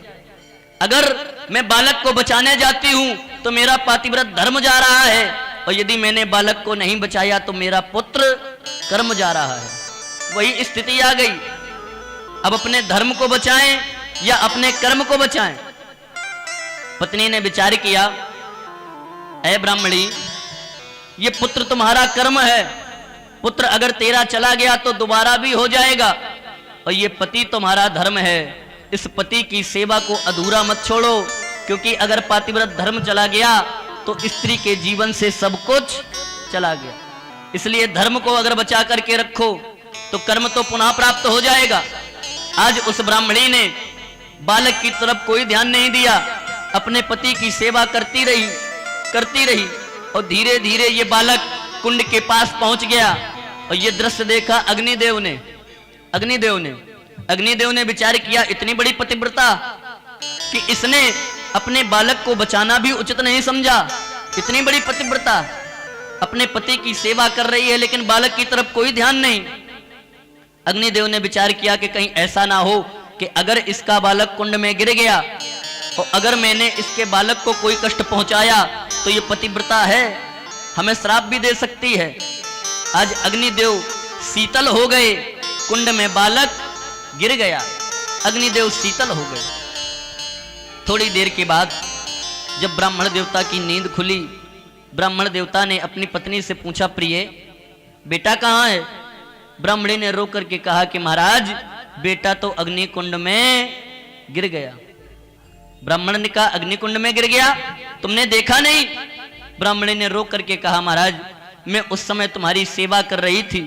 अगर मैं बालक को बचाने जाती हूं तो मेरा पातिव्रत धर्म जा रहा है, और यदि मैंने बालक को नहीं बचाया तो मेरा पुत्र कर्म जा रहा है। वही स्थिति आ गई। अब अपने धर्म को बचाएं या अपने कर्म को बचाएं? पत्नी ने विचार किया, ऐ ब्राह्मणी, ये पुत्र तुम्हारा कर्म है, पुत्र अगर तेरा चला गया तो दोबारा भी हो जाएगा, और ये पति तुम्हारा धर्म है, इस पति की सेवा को अधूरा मत छोड़ो, क्योंकि अगर पातिव्रत धर्म चला गया तो स्त्री के जीवन से सब कुछ चला गया। इसलिए धर्म को अगर बचा करके रखो तो कर्म तो पुनः प्राप्त हो जाएगा। आज उस ब्राह्मणी ने बालक की तरफ कोई ध्यान नहीं दिया, अपने पति की सेवा करती रही और धीरे धीरे ये बालक कुंड के पास पहुंच गया। और ये दृश्य देखा अग्निदेव ने विचार किया, इतनी बड़ी पतिव्रता कि इसने अपने बालक को बचाना भी उचित नहीं समझा। इतनी बड़ी पतिव्रता अपने पति की सेवा कर रही है लेकिन बालक की तरफ कोई ध्यान नहीं। अग्निदेव ने विचार किया कि कहीं ऐसा ना हो कि अगर इसका बालक कुंड में गिर गया और अगर मैंने इसके बालक को कोई कष्ट पहुंचाया तो ये पतिव्रता है, हमें श्राप भी दे सकती है। आज अग्निदेव शीतल हो गए, कुंड में बालक गिर गया, अग्निदेव शीतल हो गए। थोड़ी देर के बाद जब ब्राह्मण देवता की नींद खुली, ब्राह्मण देवता ने अपनी पत्नी से पूछा, प्रिय बेटा कहाँ है? ब्राह्मणी ने रो करके कहा कि महाराज बेटा तो अग्निकुंड में गिर गया। ब्राह्मण ने कहा अग्निकुंड में गिर गया, तुमने देखा नहीं? ब्राह्मणी ने रो करके कहा महाराज मैं उस समय तुम्हारी सेवा कर रही थी,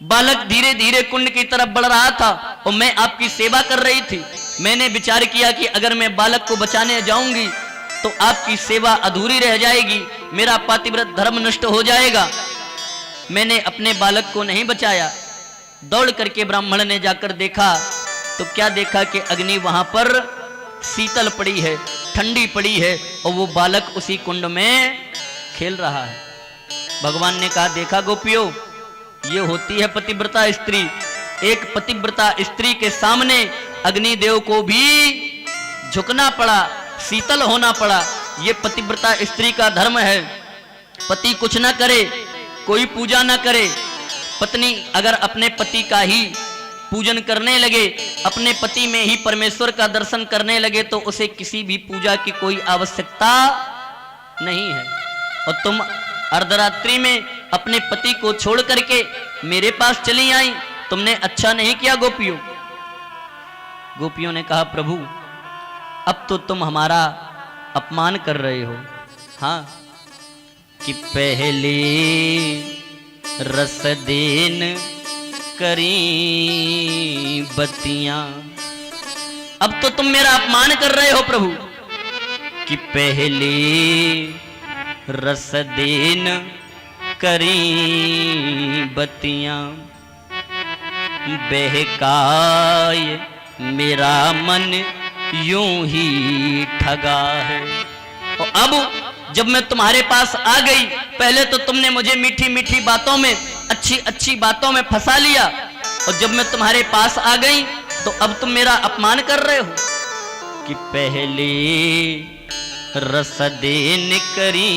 बालक धीरे धीरे कुंड की तरफ बढ़ रहा था और मैं आपकी सेवा कर रही थी। मैंने विचार किया कि अगर मैं बालक को बचाने जाऊंगी तो आपकी सेवा अधूरी रह जाएगी, मेरा पातिव्रत धर्म नष्ट हो जाएगा। मैंने अपने बालक को नहीं बचाया। दौड़ करके ब्राह्मण ने जाकर देखा तो क्या देखा कि अग्नि वहां पर शीतल पड़ी है, ठंडी पड़ी है और वो बालक उसी कुंड में खेल रहा है। भगवान ने कहा देखा गोपियों, ये होती है पतिव्रता स्त्री। एक पतिव्रता स्त्री के सामने अग्निदेव को भी झुकना पड़ा, शीतल होना पड़ा। ये पतिव्रता स्त्री का धर्म है। पति कुछ ना करे, कोई पूजा ना करे, पत्नी अगर अपने पति का ही पूजन करने लगे, अपने पति में ही परमेश्वर का दर्शन करने लगे तो उसे किसी भी पूजा की कोई आवश्यकता नहीं है। और तुम अर्धरात्रि में अपने पति को छोड़ करके मेरे पास चली आई, तुमने अच्छा नहीं किया गोपियों। गोपियों ने कहा प्रभु अब तो तुम हमारा अपमान कर रहे हो। हाँ कि पहले रस देन करी बत्तियां, अब तो तुम मेरा अपमान कर रहे हो प्रभु। कि पहले रस देन करी बत्तियां, बहकाए मेरा मन यूं ही ठगा है। और अब जब मैं तुम्हारे पास आ गई, पहले तो तुमने मुझे मीठी मीठी बातों में, अच्छी अच्छी बातों में फंसा लिया, और जब मैं तुम्हारे पास आ गई तो अब तुम मेरा अपमान कर रहे हो। कि पहले रस देन करी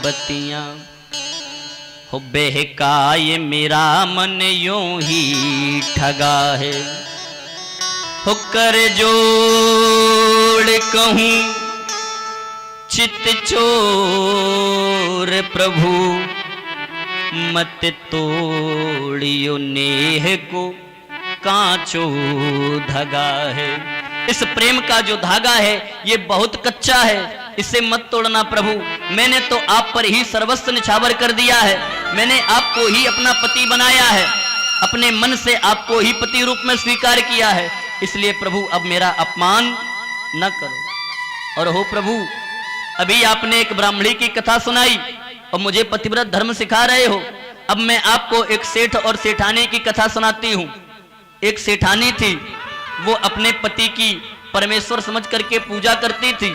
बत्तियां, हो बहकाए मेरा मन यूं ही ठगा है। हो कर जोड़ कहूं चित चोर प्रभु, मत तोड़ियो नेह को कांचो धागा है। इस प्रेम का जो धागा है ये बहुत कच्चा है, इसे मत तोड़ना प्रभु। मैंने तो आप पर ही सर्वस्व निछावर कर दिया है, मैंने आपको ही अपना पति बनाया है, अपने मन से आपको ही पति रूप में स्वीकार किया है, इसलिए प्रभु अब मेरा अपमान न करो। और हो प्रभु अभी आपने एक ब्राह्मणी की कथा सुनाई और मुझे पतिव्रत धर्म सिखा रहे हो, अब मैं आपको एक सेठ और सेठानी की कथा सुनाती हूँ। एक सेठानी थी, वो अपने पति की परमेश्वर समझ करके पूजा करती थी।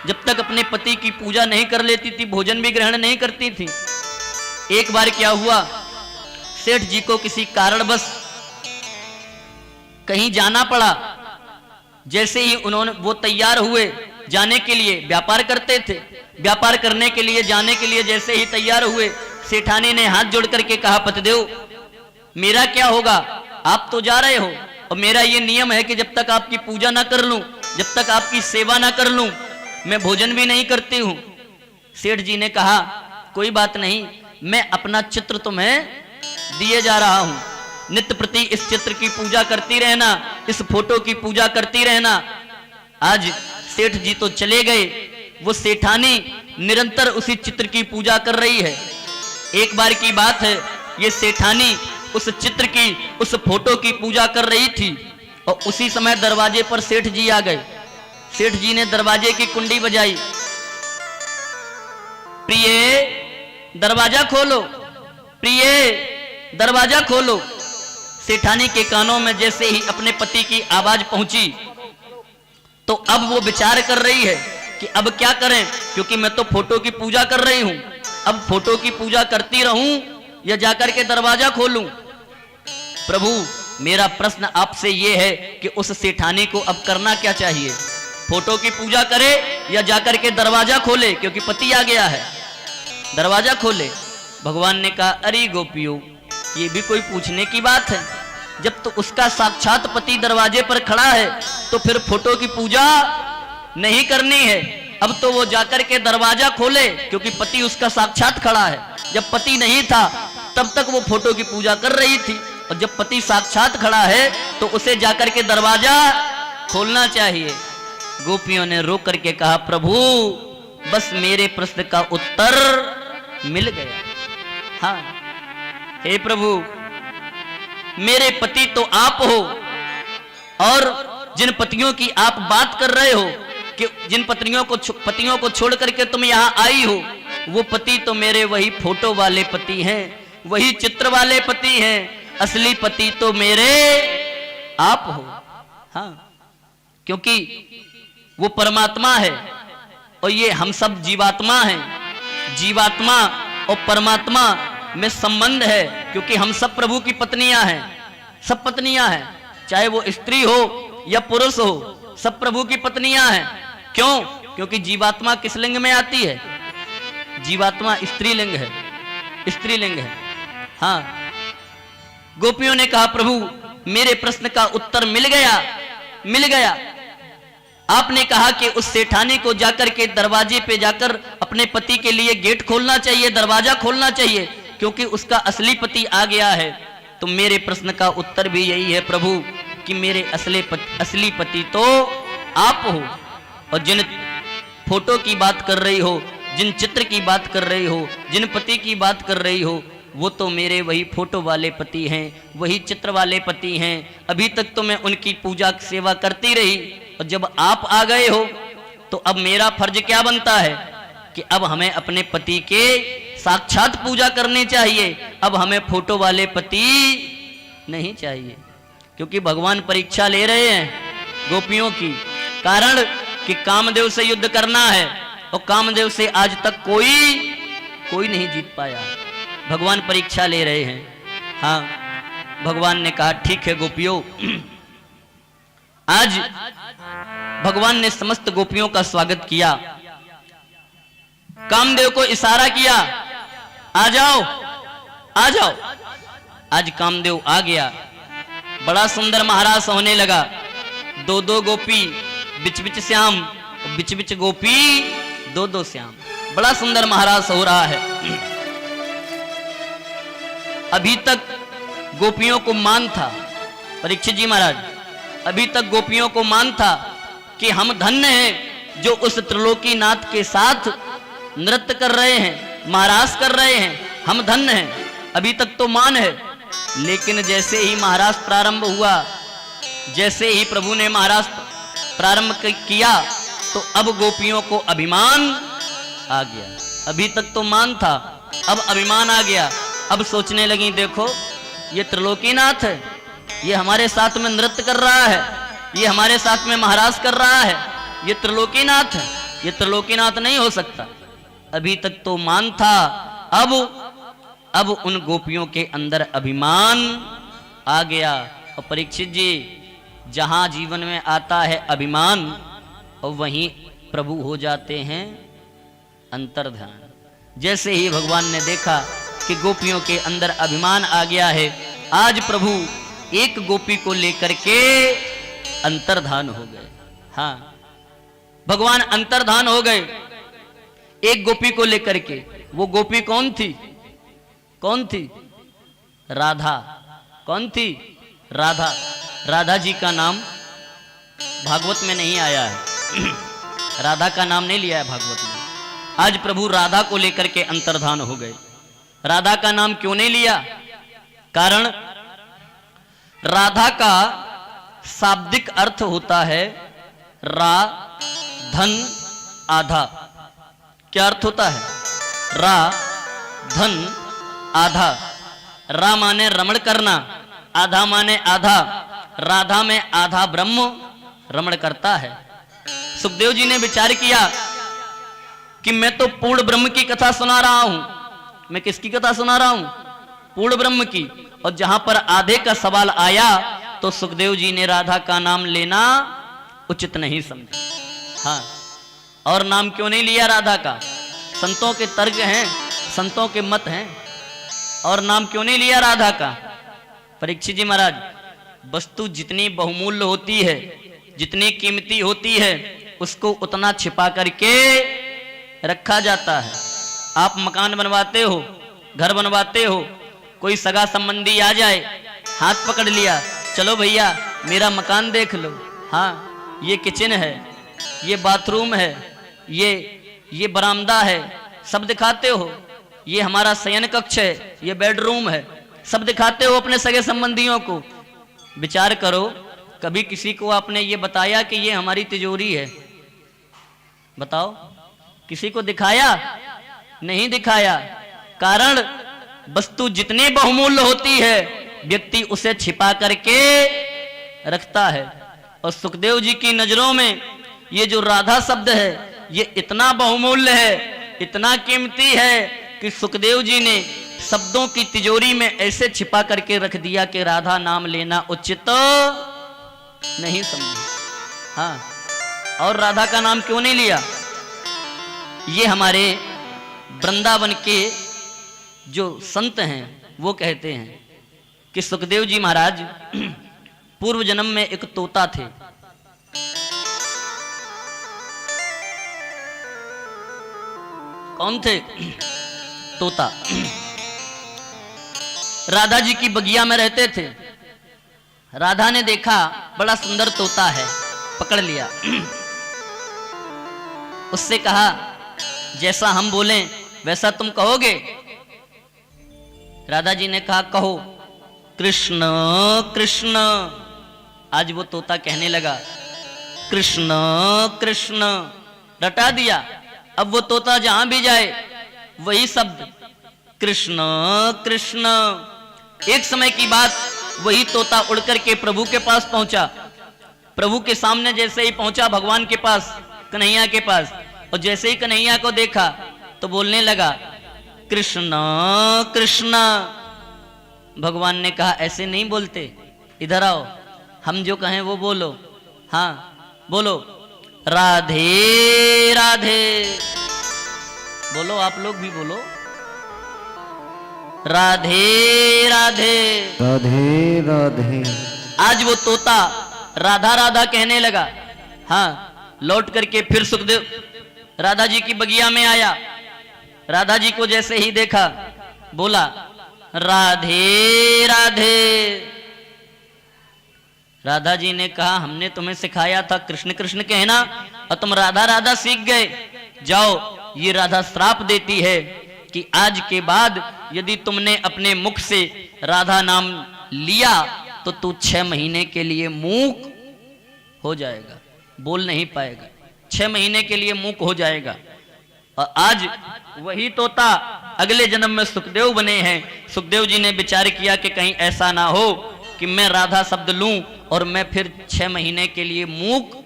जब तक अपने पति की पूजा नहीं कर लेती थी, भोजन भी ग्रहण नहीं करती थी। एक बार क्या हुआ, सेठ जी को किसी कारणवश कहीं जाना पड़ा। जैसे ही वो तैयार हुए जाने के लिए, व्यापार करते थे, व्यापार करने के लिए जाने के लिए जैसे ही तैयार हुए, सेठानी ने हाथ जोड़ करके कहा पतिदेव मेरा क्या होगा, आप तो जा रहे हो और मेरा ये नियम है कि जब तक आपकी पूजा ना कर लूं, जब तक आपकी सेवा ना कर लूं, मैं भोजन भी नहीं करती हूं। सेठ जी ने कहा कोई बात नहीं, मैं अपना चित्र तुम्हें दिए जा रहा हूं, नित्य प्रति इस चित्र की पूजा करती रहना, इस फोटो की पूजा करती रहना। आज सेठ जी तो चले गए, वो सेठानी निरंतर उसी चित्र की पूजा कर रही है। एक बार की बात है, ये सेठानी उस चित्र की, उस फोटो की पूजा कर रही थी और उसी समय दरवाजे पर सेठ जी आ गए। सेठ जी ने दरवाजे की कुंडी बजाई, प्रिय दरवाजा खोलो, प्रिय दरवाजा खोलो। सेठानी के कानों में जैसे ही अपने पति की आवाज पहुंची तो अब वो विचार कर रही है कि अब क्या करें, क्योंकि मैं तो फोटो की पूजा कर रही हूं। अब फोटो की पूजा करती रहूं या जाकर के दरवाजा खोलूं? प्रभु, मेरा प्रश्न आपसे यह है कि उस सेठानी को अब करना क्या चाहिए? फोटो की पूजा करे या जाकर के दरवाजा खोले, क्योंकि पति आ गया है, दरवाजा खोले। भगवान ने कहा, अरे गोपियों, ये भी कोई पूछने की बात है? जब तो उसका साक्षात पति दरवाजे पर खड़ा है तो फिर फोटो की पूजा नहीं करनी है। अब तो वो जाकर के दरवाजा खोले, क्योंकि पति उसका साक्षात खड़ा है। जब पति नहीं था तब तक वो फोटो की पूजा कर रही थी, और जब पति साक्षात खड़ा है तो उसे जाकर के दरवाजा खोलना चाहिए। गोपियों ने रो करके कहा, प्रभु, बस मेरे प्रश्न का उत्तर मिल गया। हाँ, हे प्रभु, मेरे पति तो आप हो, और जिन पतियों की आप बात कर रहे हो कि जिन पतियों को छोड़ करके तुम यहां आई हो, वो पति तो मेरे वही फोटो वाले पति हैं, वही चित्र वाले पति हैं। असली पति तो मेरे आप हो। हाँ, क्योंकि वो परमात्मा है और ये हम सब जीवात्मा हैं। जीवात्मा और परमात्मा में संबंध है, क्योंकि हम सब प्रभु की पत्नियां हैं, सब पत्नियां हैं, चाहे वो स्त्री हो या पुरुष हो, सब प्रभु की पत्नियां हैं। क्यों? क्योंकि जीवात्मा किस लिंग में आती है? जीवात्मा स्त्रीलिंग है, स्त्रीलिंग है। हाँ, गोपियों ने कहा, प्रभु, मेरे प्रश्न का उत्तर मिल गया, मिल गया। आपने कहा कि उस सेठानी को जाकर के दरवाजे पे जाकर अपने पति के लिए गेट खोलना चाहिए, दरवाजा खोलना चाहिए, क्योंकि उसका असली पति आ गया है। तो मेरे प्रश्न का उत्तर भी यही है प्रभु कि मेरे असली पति तो आप हो, और जिन फोटो की बात कर रही हो, जिन चित्र की बात कर रही हो, जिन पति की बात कर रही हो, वो तो मेरे वही फोटो वाले पति हैं, वही चित्र वाले पति हैं। अभी तक तो मैं उनकी पूजा सेवा करती रही, और जब आप आ गए हो तो अब मेरा फर्ज क्या बनता है कि अब हमें अपने पति के साक्षात पूजा करनी चाहिए। अब हमें फोटो वाले पति नहीं चाहिए, क्योंकि भगवान परीक्षा ले रहे हैं गोपियों की। कारण कि कामदेव से युद्ध करना है, और कामदेव से आज तक कोई नहीं जीत पाया। भगवान परीक्षा ले रहे हैं। हाँ, भगवान ने कहा, ठीक है गोपियों, आज भगवान ने समस्त गोपियों का स्वागत किया, कामदेव को इशारा किया, आ जाओ, आ जाओ। आज कामदेव आ गया, बड़ा सुंदर महारास होने लगा। दो दो गोपी, बिच बिच श्याम, बिच बिच गोपी, दो दो श्याम। बड़ा सुंदर महारास हो रहा है। अभी तक गोपियों को मान था, परीक्षित जी महाराज, अभी तक गोपियों को मान था कि हम धन्य हैं जो उस त्रिलोकी नाथ के साथ नृत्य कर रहे हैं, महारास कर रहे हैं, हम धन्य हैं। अभी तक तो मान है, लेकिन जैसे ही महारास प्रारंभ हुआ, जैसे ही प्रभु ने महारास प्रारंभ किया, तो अब गोपियों को अभिमान आ गया। अभी तक तो मान था, अब अभिमान आ गया। अब सोचने लगी, देखो ये त्रिलोकीनाथ है, ये हमारे साथ में नृत्य कर रहा है, ये हमारे साथ में महाराज कर रहा है, ये त्रिलोकीनाथ है, ये त्रिलोकीनाथ नहीं हो सकता। अभी तक तो मान था, अब उन गोपियों के अंदर अभिमान आ गया। और परीक्षित जी, जहां जीवन में आता है अभिमान, और वहीं प्रभु हो जाते हैं अंतर्ध्यान। जैसे ही भगवान ने देखा कि गोपियों के अंदर अभिमान आ गया है, आज प्रभु एक गोपी को लेकर के अंतर्धान हो गए। हाँ, भगवान अंतर्धान हो गए एक गोपी को लेकर के। वो गोपी कौन थी? कौन थी? राधा। कौन थी? राधा। राधा जी का नाम भागवत में नहीं आया है। राधा का नाम नहीं लिया है भागवत में। आज प्रभु राधा को लेकर के अंतर्धान हो गए। राधा का नाम क्यों नहीं लिया? कारण राधा का शाब्दिक अर्थ होता है रा धन आधा। क्या अर्थ होता है? रा धन आधा। रा माने रमण करना, आधा माने आधा। राधा में आधा ब्रह्म रमण करता है। सुखदेव जी ने विचार किया कि मैं तो पूर्ण ब्रह्म की कथा सुना रहा हूं। मैं किसकी कथा सुना रहा हूं? पूर्ण ब्रह्म की। और जहां पर आधे का सवाल आया तो सुखदेव जी ने राधा का नाम लेना उचित नहीं समझा। हाँ, और नाम क्यों नहीं लिया राधा का? संतों के तर्क हैं, संतों के मत हैं। और नाम क्यों नहीं लिया राधा का? परीक्षित जी महाराज, वस्तु जितनी बहुमूल्य होती है, जितनी कीमती होती है, उसको उतना छिपा करके रखा जाता है। आप मकान बनवाते हो, घर बनवाते हो, कोई सगा संबंधी आ जाए, हाथ पकड़ लिया, चलो भैया मेरा मकान देख लो। हाँ, ये किचन है, ये बाथरूम है, ये बरामदा है, सब दिखाते हो। ये हमारा शयन कक्ष है, ये बेडरूम है, सब दिखाते हो अपने सगे संबंधियों को। विचार करो, कभी किसी को आपने ये बताया कि ये हमारी तिजोरी है? बताओ, किसी को दिखाया? नहीं दिखाया। कारण वस्तु जितनी बहुमूल्य होती है, व्यक्ति उसे छिपा करके रखता है। और सुखदेव जी की नजरों में ये जो राधा शब्द है, ये इतना बहुमूल्य है, इतना कीमती है कि सुखदेव जी ने शब्दों की तिजोरी में ऐसे छिपा करके रख दिया कि राधा नाम लेना उचित नहीं समझा। हाँ, और राधा का नाम क्यों नहीं लिया? ये हमारे वृंदावन के जो संत हैं वो कहते हैं कि सुखदेव जी महाराज पूर्व जन्म में एक तोता थे। कौन थे? तोता। राधा जी की बगिया में रहते थे। राधा ने देखा बड़ा सुंदर तोता है, पकड़ लिया। उससे कहा जैसा हम बोलें वैसा तुम कहोगे? राधा जी ने कहा कहो। कृष्ण कृष्ण। आज वो तोता कहने लगा कृष्ण कृष्ण, रटा दिया। अब वो तोता जहां भी जाए वही शब्द कृष्ण कृष्ण। एक समय की बात, वही तोता उड़कर के प्रभु के पास पहुंचा। प्रभु के सामने जैसे ही पहुंचा भगवान के पास, कन्हैया के पास, और जैसे ही कन्हैया को देखा तो बोलने लगा कृष्ण कृष्ण। भगवान ने कहा ऐसे नहीं बोलते, इधर आओ, हम जो कहें वो बोलो। हाँ बोलो, राधे राधे बोलो। आप लोग भी बोलो, राधे राधे राधे राधे। आज वो तोता राधा राधा कहने लगा। हाँ, लौट करके फिर सुखदेव राधा जी की बगिया में आया। राधा जी को जैसे ही देखा बोला राधे राधे। राधा जी ने कहा हमने तुम्हें सिखाया था कृष्ण कृष्ण कहना और तुम राधा राधा सीख गए। जाओ, ये राधा श्राप देती है कि आज के बाद यदि तुमने अपने मुख से राधा नाम लिया तो तू 6 महीने के लिए मूक हो जाएगा, बोल नहीं पाएगा, 6 महीने के लिए मूक हो जाएगा। और आज वही तोता अगले जन्म में सुखदेव बने हैं। सुखदेव जी ने विचार किया कि कहीं ऐसा ना हो कि मैं राधा शब्द लूं और मैं फिर 6 महीने के लिए मूक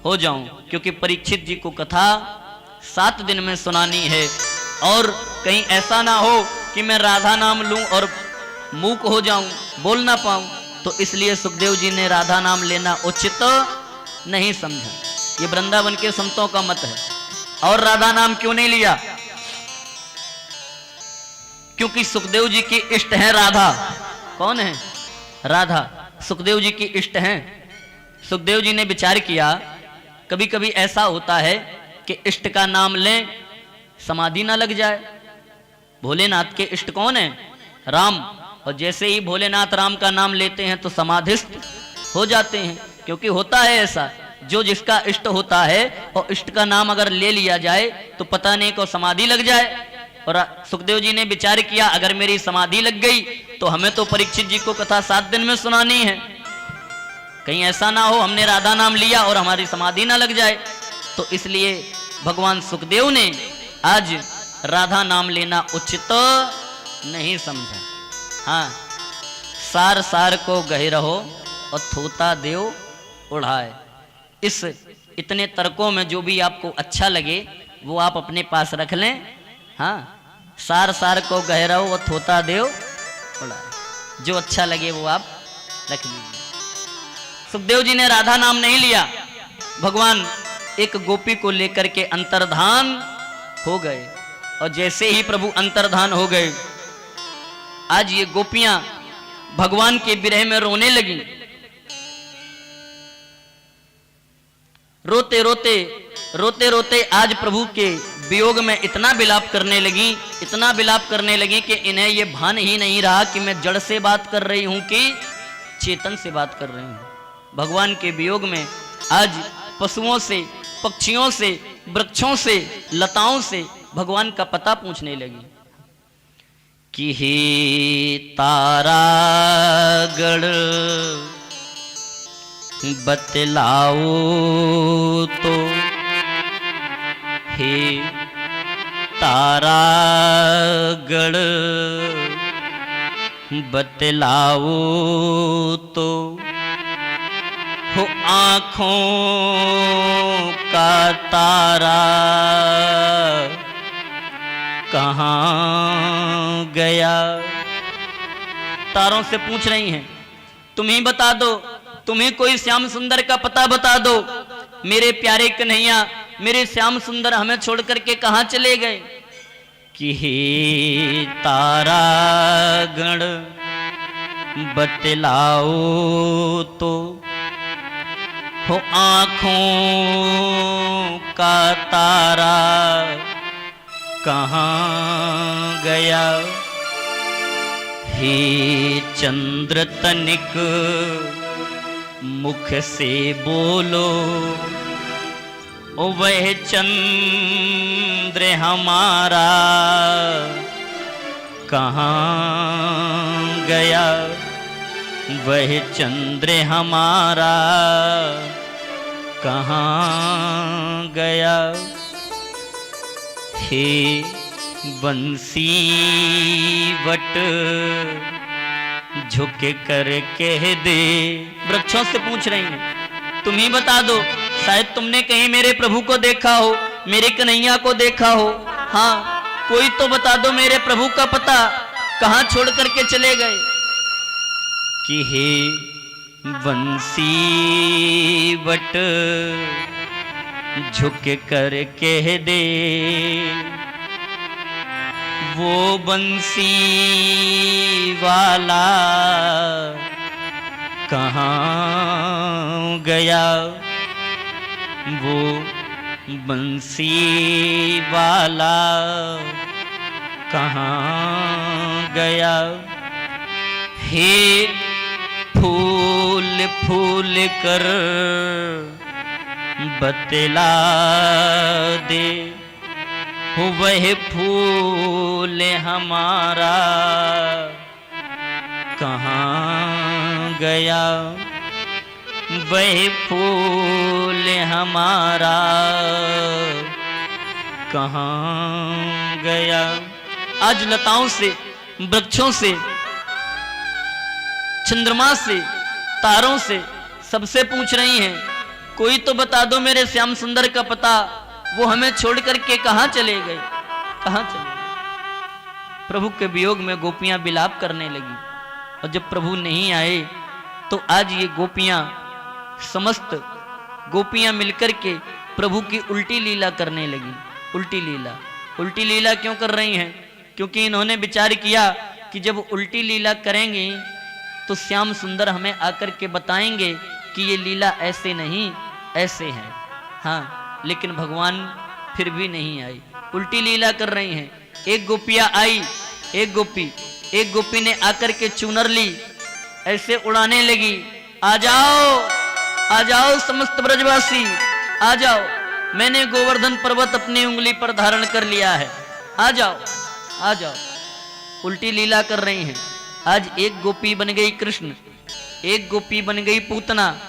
हो जाऊं, क्योंकि परीक्षित जी को कथा 7 दिन में सुनानी है। और कहीं ऐसा ना हो कि मैं राधा नाम लूं और मूक हो जाऊं, बोल ना पाऊं। तो इसलिए सुखदेव जी ने राधा नाम लेना उचित नहीं समझा। ये वृंदावन के संतों का मत है। और राधा नाम क्यों नहीं लिया? क्योंकि सुखदेव जी की इष्ट है राधा। कौन है? राधा सुखदेव जी की इष्ट हैं। सुखदेव जी ने विचार किया कभी कभी ऐसा होता है कि इष्ट का नाम लें, समाधि ना लग जाए। भोलेनाथ के इष्ट कौन है? राम। और जैसे ही भोलेनाथ राम का नाम लेते हैं तो समाधिस्थ हो जाते हैं। क्योंकि होता है ऐसा, जो जिसका इष्ट होता है और इष्ट का नाम अगर ले लिया जाए तो पता नहीं को समाधि लग जाए। और सुखदेव जी ने विचार किया, अगर मेरी समाधि लग गई तो हमें तो परीक्षित जी को कथा 7 दिन में सुनानी है, कहीं ऐसा ना हो हमने राधा नाम लिया और हमारी समाधि ना लग जाए। तो इसलिए भगवान सुखदेव ने आज राधा नाम लेना उचित नहीं समझा। हाँ, सार सार को गहे रहो और थोता देव उड़ाए। इस इतने तर्कों में जो भी आपको अच्छा लगे वो आप अपने पास रख लें। हाँ, सार सार को गहे रहो और थोता देव उड़ाए, जो अच्छा लगे वो आप रख लीजिए। सुखदेव जी ने राधा नाम नहीं लिया, भगवान एक गोपी को लेकर के अंतर्धान हो गए। और जैसे ही प्रभु अंतर्धान हो गए, आज ये गोपियां भगवान के विरह में रोने लगी। रोते रोते रोते रोते आज प्रभु के वियोग में इतना विलाप करने लगी, इतना विलाप करने लगी कि इन्हें ये भान ही नहीं रहा कि मैं जड़ से बात कर रही हूं कि चेतन से बात कर रही हूं। भगवान के वियोग में आज पशुओं से, पक्षियों से, वृक्षों से, लताओं से भगवान का पता पूछने लगी कि हे तारागढ़ बतलाओ तो, हे तारागढ़ बतलाओ तो, हो आँखों का तारा कहाँ गया। तारों से पूछ रही हैं, तुम ही बता दो, तुम ही कोई श्याम सुंदर का पता बता दो। मेरे प्यारे कन्हैया, मेरे श्याम सुंदर हमें छोड़ करके कहाँ चले गए। कि हे तारागण बतलाओ तो, हो आँखों का तारा कहाँ गया। हे चंद्र तनिक मुख से बोलो, ओ वह चंद्र हमारा कहाँ गया। वह चंद्र हमारा कहाँ गया। हे बंसी वट झुक कर कह दे। वृक्षों से पूछ रही हैं, तुम ही बता दो, शायद तुमने कहीं मेरे प्रभु को देखा हो, मेरे कन्हैया को देखा हो। हाँ, कोई तो बता दो मेरे प्रभु का पता, कहाँ छोड़ करके चले गए। कि हे बंसी वट झुक कर कह दे, वो बंसी वाला कहाँ गया। वो बंसी वाला कहाँ गया। हे फूल फूल कर बतला दे, हो वह फूल हमारा कहाँ गया। वह फूल हमारा कहाँ गया। आज लताओं से, वृक्षों से, चंद्रमा से, तारों से, सबसे पूछ रही हैं, कोई तो बता दो मेरे श्याम सुंदर का पता, वो हमें छोड़ करके कहाँ चले गए, कहाँ चले गए। प्रभु के वियोग में गोपियां विलाप करने लगी। और जब प्रभु नहीं आए तो आज ये गोपियां, समस्त गोपियां मिलकर के प्रभु की उल्टी लीला करने लगी। उल्टी लीला, उल्टी लीला क्यों कर रही हैं? क्योंकि इन्होंने विचार किया कि जब उल्टी लीला करेंगे तो श्याम सुंदर हमें आकर के बताएंगे कि ये लीला ऐसे नहीं ऐसे है। हाँ, लेकिन भगवान फिर भी नहीं आई, उल्टी लीला कर रही हैं। एक गोपिया आई, एक गोपी एक गोपी ने आकर के चूनर ली, ऐसे उड़ाने लगी, आ जाओ समस्त ब्रजवासी, आ जाओ, मैंने गोवर्धन पर्वत अपनी उंगली पर धारण कर लिया है, आ जाओ आ जाओ। उल्टी लीला कर रही हैं। आज एक गोपी बन गई कृष्ण, एक गोपी बन गई पूतना।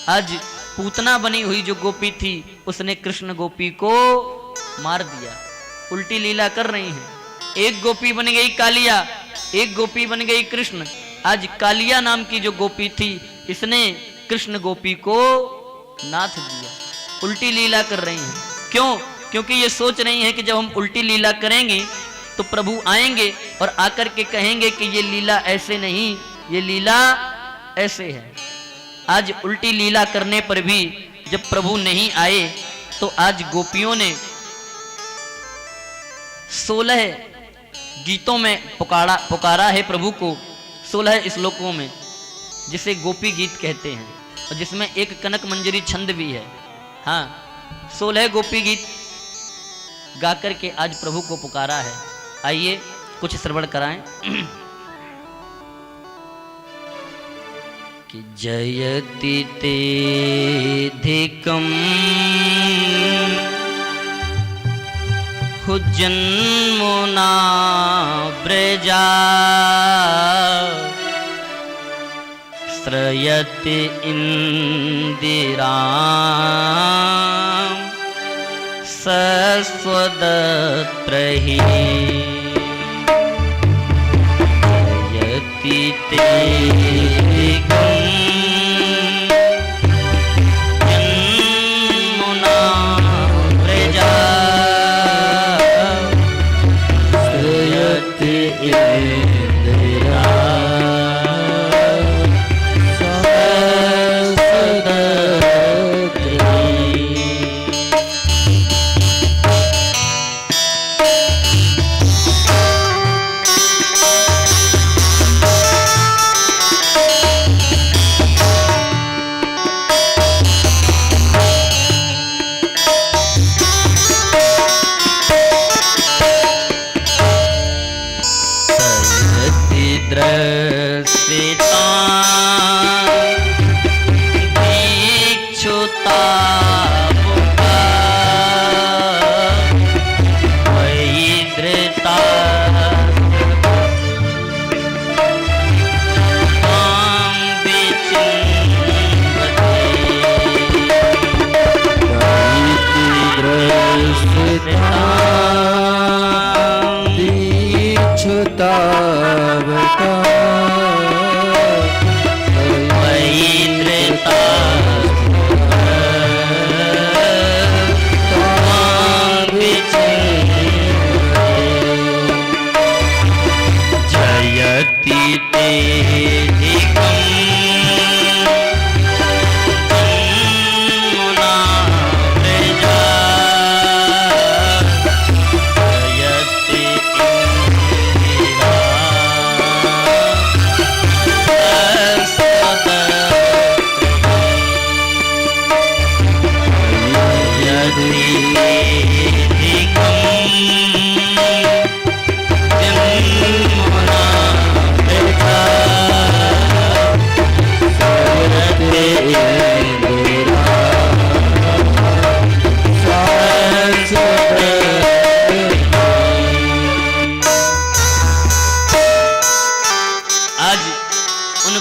आज पूतना बनी हुई जो गोपी थी उसने कृष्ण गोपी को मार दिया। उल्टी लीला कर रही हैं। एक गोपी बन गई कालिया, एक गोपी बन गई कृष्ण। आज कालिया नाम की जो गोपी थी इसने कृष्ण गोपी को नाथ दिया। उल्टी लीला कर रही हैं। क्यों? क्योंकि ये सोच रही हैं कि जब हम उल्टी लीला करेंगे तो प्रभु आएंगे और आकर के कहेंगे कि ये लीला ऐसे नहीं, ये लीला ऐसे है। आज उल्टी लीला करने पर भी जब प्रभु नहीं आए तो आज गोपियों ने 16 गीतों में पुकारा है प्रभु को, 16 श्लोकों में, जिसे गोपी गीत कहते हैं, और जिसमें एक कनक मंजरी छंद भी है। हाँ, 16 गोपी गीत गाकर के आज प्रभु को पुकारा है। आइए कुछ श्रवण कराएं। कि जयति तेधिकं हुज्जन्मुना व्रजा श्रयति इंदिरां सस्वदत्रहि जयति तेधिकं जन्मुना व्रजा श्रयति इंदिरां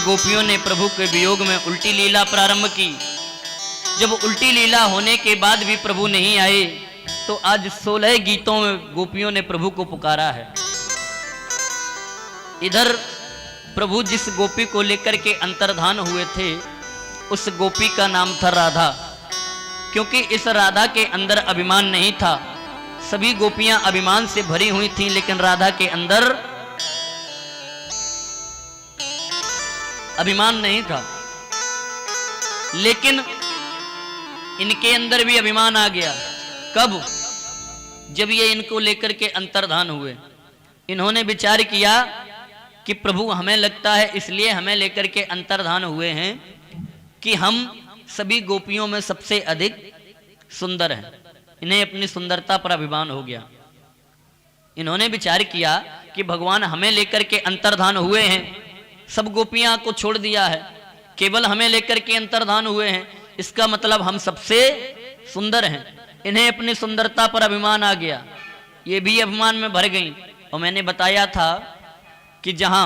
गोपियों ने प्रभु के वियोग में उल्टी लीला प्रारंभ की। जब उल्टी लीला होने के बाद भी प्रभु नहीं आए तो आज 16 गीतों में गोपियों ने प्रभु को पुकारा है। इधर प्रभु जिस गोपी को लेकर के अंतर्धान हुए थे उस गोपी का नाम था राधा। क्योंकि इस राधा के अंदर अभिमान नहीं था, सभी गोपियां अभिमान से भरी हुई थीं, लेकिन राधा के अंदर अभिमान नहीं था। लेकिन इनके अंदर भी अभिमान आ गया। कब? जब ये इनको लेकर के अंतर्धान हुए। इन्होंने विचार किया कि प्रभु हमें लगता है इसलिए हमें लेकर के अंतर्धान हुए हैं कि हम सभी गोपियों में सबसे अधिक सुंदर हैं। इन्हें अपनी सुंदरता पर अभिमान हो गया। इन्होंने विचार किया कि भगवान हमें लेकर के अंतर्धान हुए हैं, सब गोपियां को छोड़ दिया है, केवल हमें लेकर के अंतर्धान हुए हैं, इसका मतलब हम सबसे सुंदर हैं। इन्हें अपनी सुंदरता पर अभिमान आ गया, ये भी अभिमान में भर गई। और मैंने बताया था कि जहां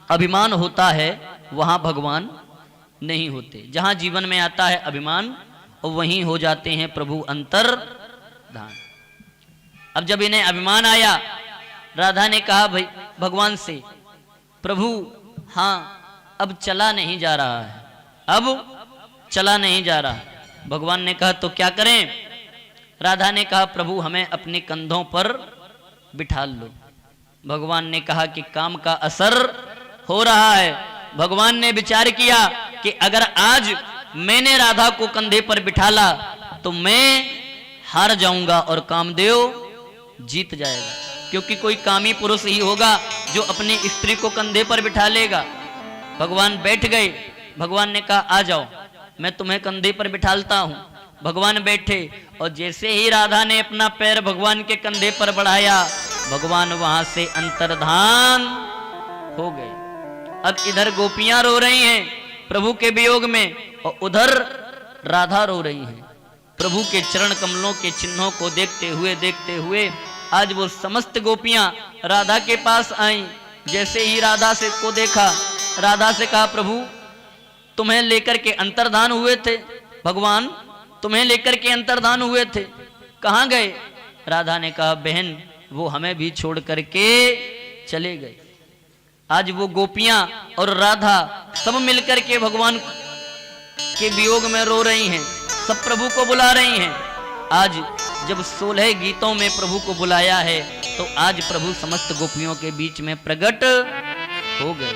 अभिमान होता है वहां भगवान नहीं होते। जहां जीवन में आता है अभिमान, और वहीं हो जाते हैं प्रभु अंतर्धान। अब जब इन्हें अभिमान आया, राधा ने कहा भाई भगवान से, प्रभु हाँ अब चला नहीं जा रहा है, अब चला नहीं जा रहा। भगवान ने कहा तो क्या करें? राधा ने कहा प्रभु हमें अपने कंधों पर बिठा लो। भगवान ने कहा कि काम का असर हो रहा है। भगवान ने विचार किया कि अगर आज मैंने राधा को कंधे पर बिठाला तो मैं हार जाऊंगा और कामदेव जीत जाएगा, क्योंकि कोई कामी पुरुष ही होगा जो अपनी स्त्री को कंधे पर बिठा लेगा। भगवान बैठ गए। भगवान ने कहा आ जाओ, मैं तुम्हें कंधे पर बिठालता हूं। भगवान बैठे, और जैसे ही राधा ने अपना पैर भगवान के कंधे पर बढ़ाया, भगवान वहां से अंतर्धान हो गए। अब इधर गोपियां रो रही हैं प्रभु के वियोग में, और उधर राधा रो रही हैं प्रभु के चरण कमलों के चिन्हों को देखते हुए आज वो समस्त गोपियां राधा के पास आईं। जैसे ही राधा से को देखा, राधा से कहा प्रभु तुम्हें लेकर के अंतर्धान हुए थे, भगवान तुम्हें लेकर के अंतर्धान हुए थे, कहां गए? राधा ने कहा बहन वो हमें भी छोड़ करके चले गए। आज वो गोपियां और राधा सब मिलकर के भगवान के वियोग में रो रही हैं, सब प्रभु को बुला रही हैं। आज जब 16 गीतों में प्रभु को बुलाया है, तो आज प्रभु समस्त गोपियों के बीच में प्रकट हो गए।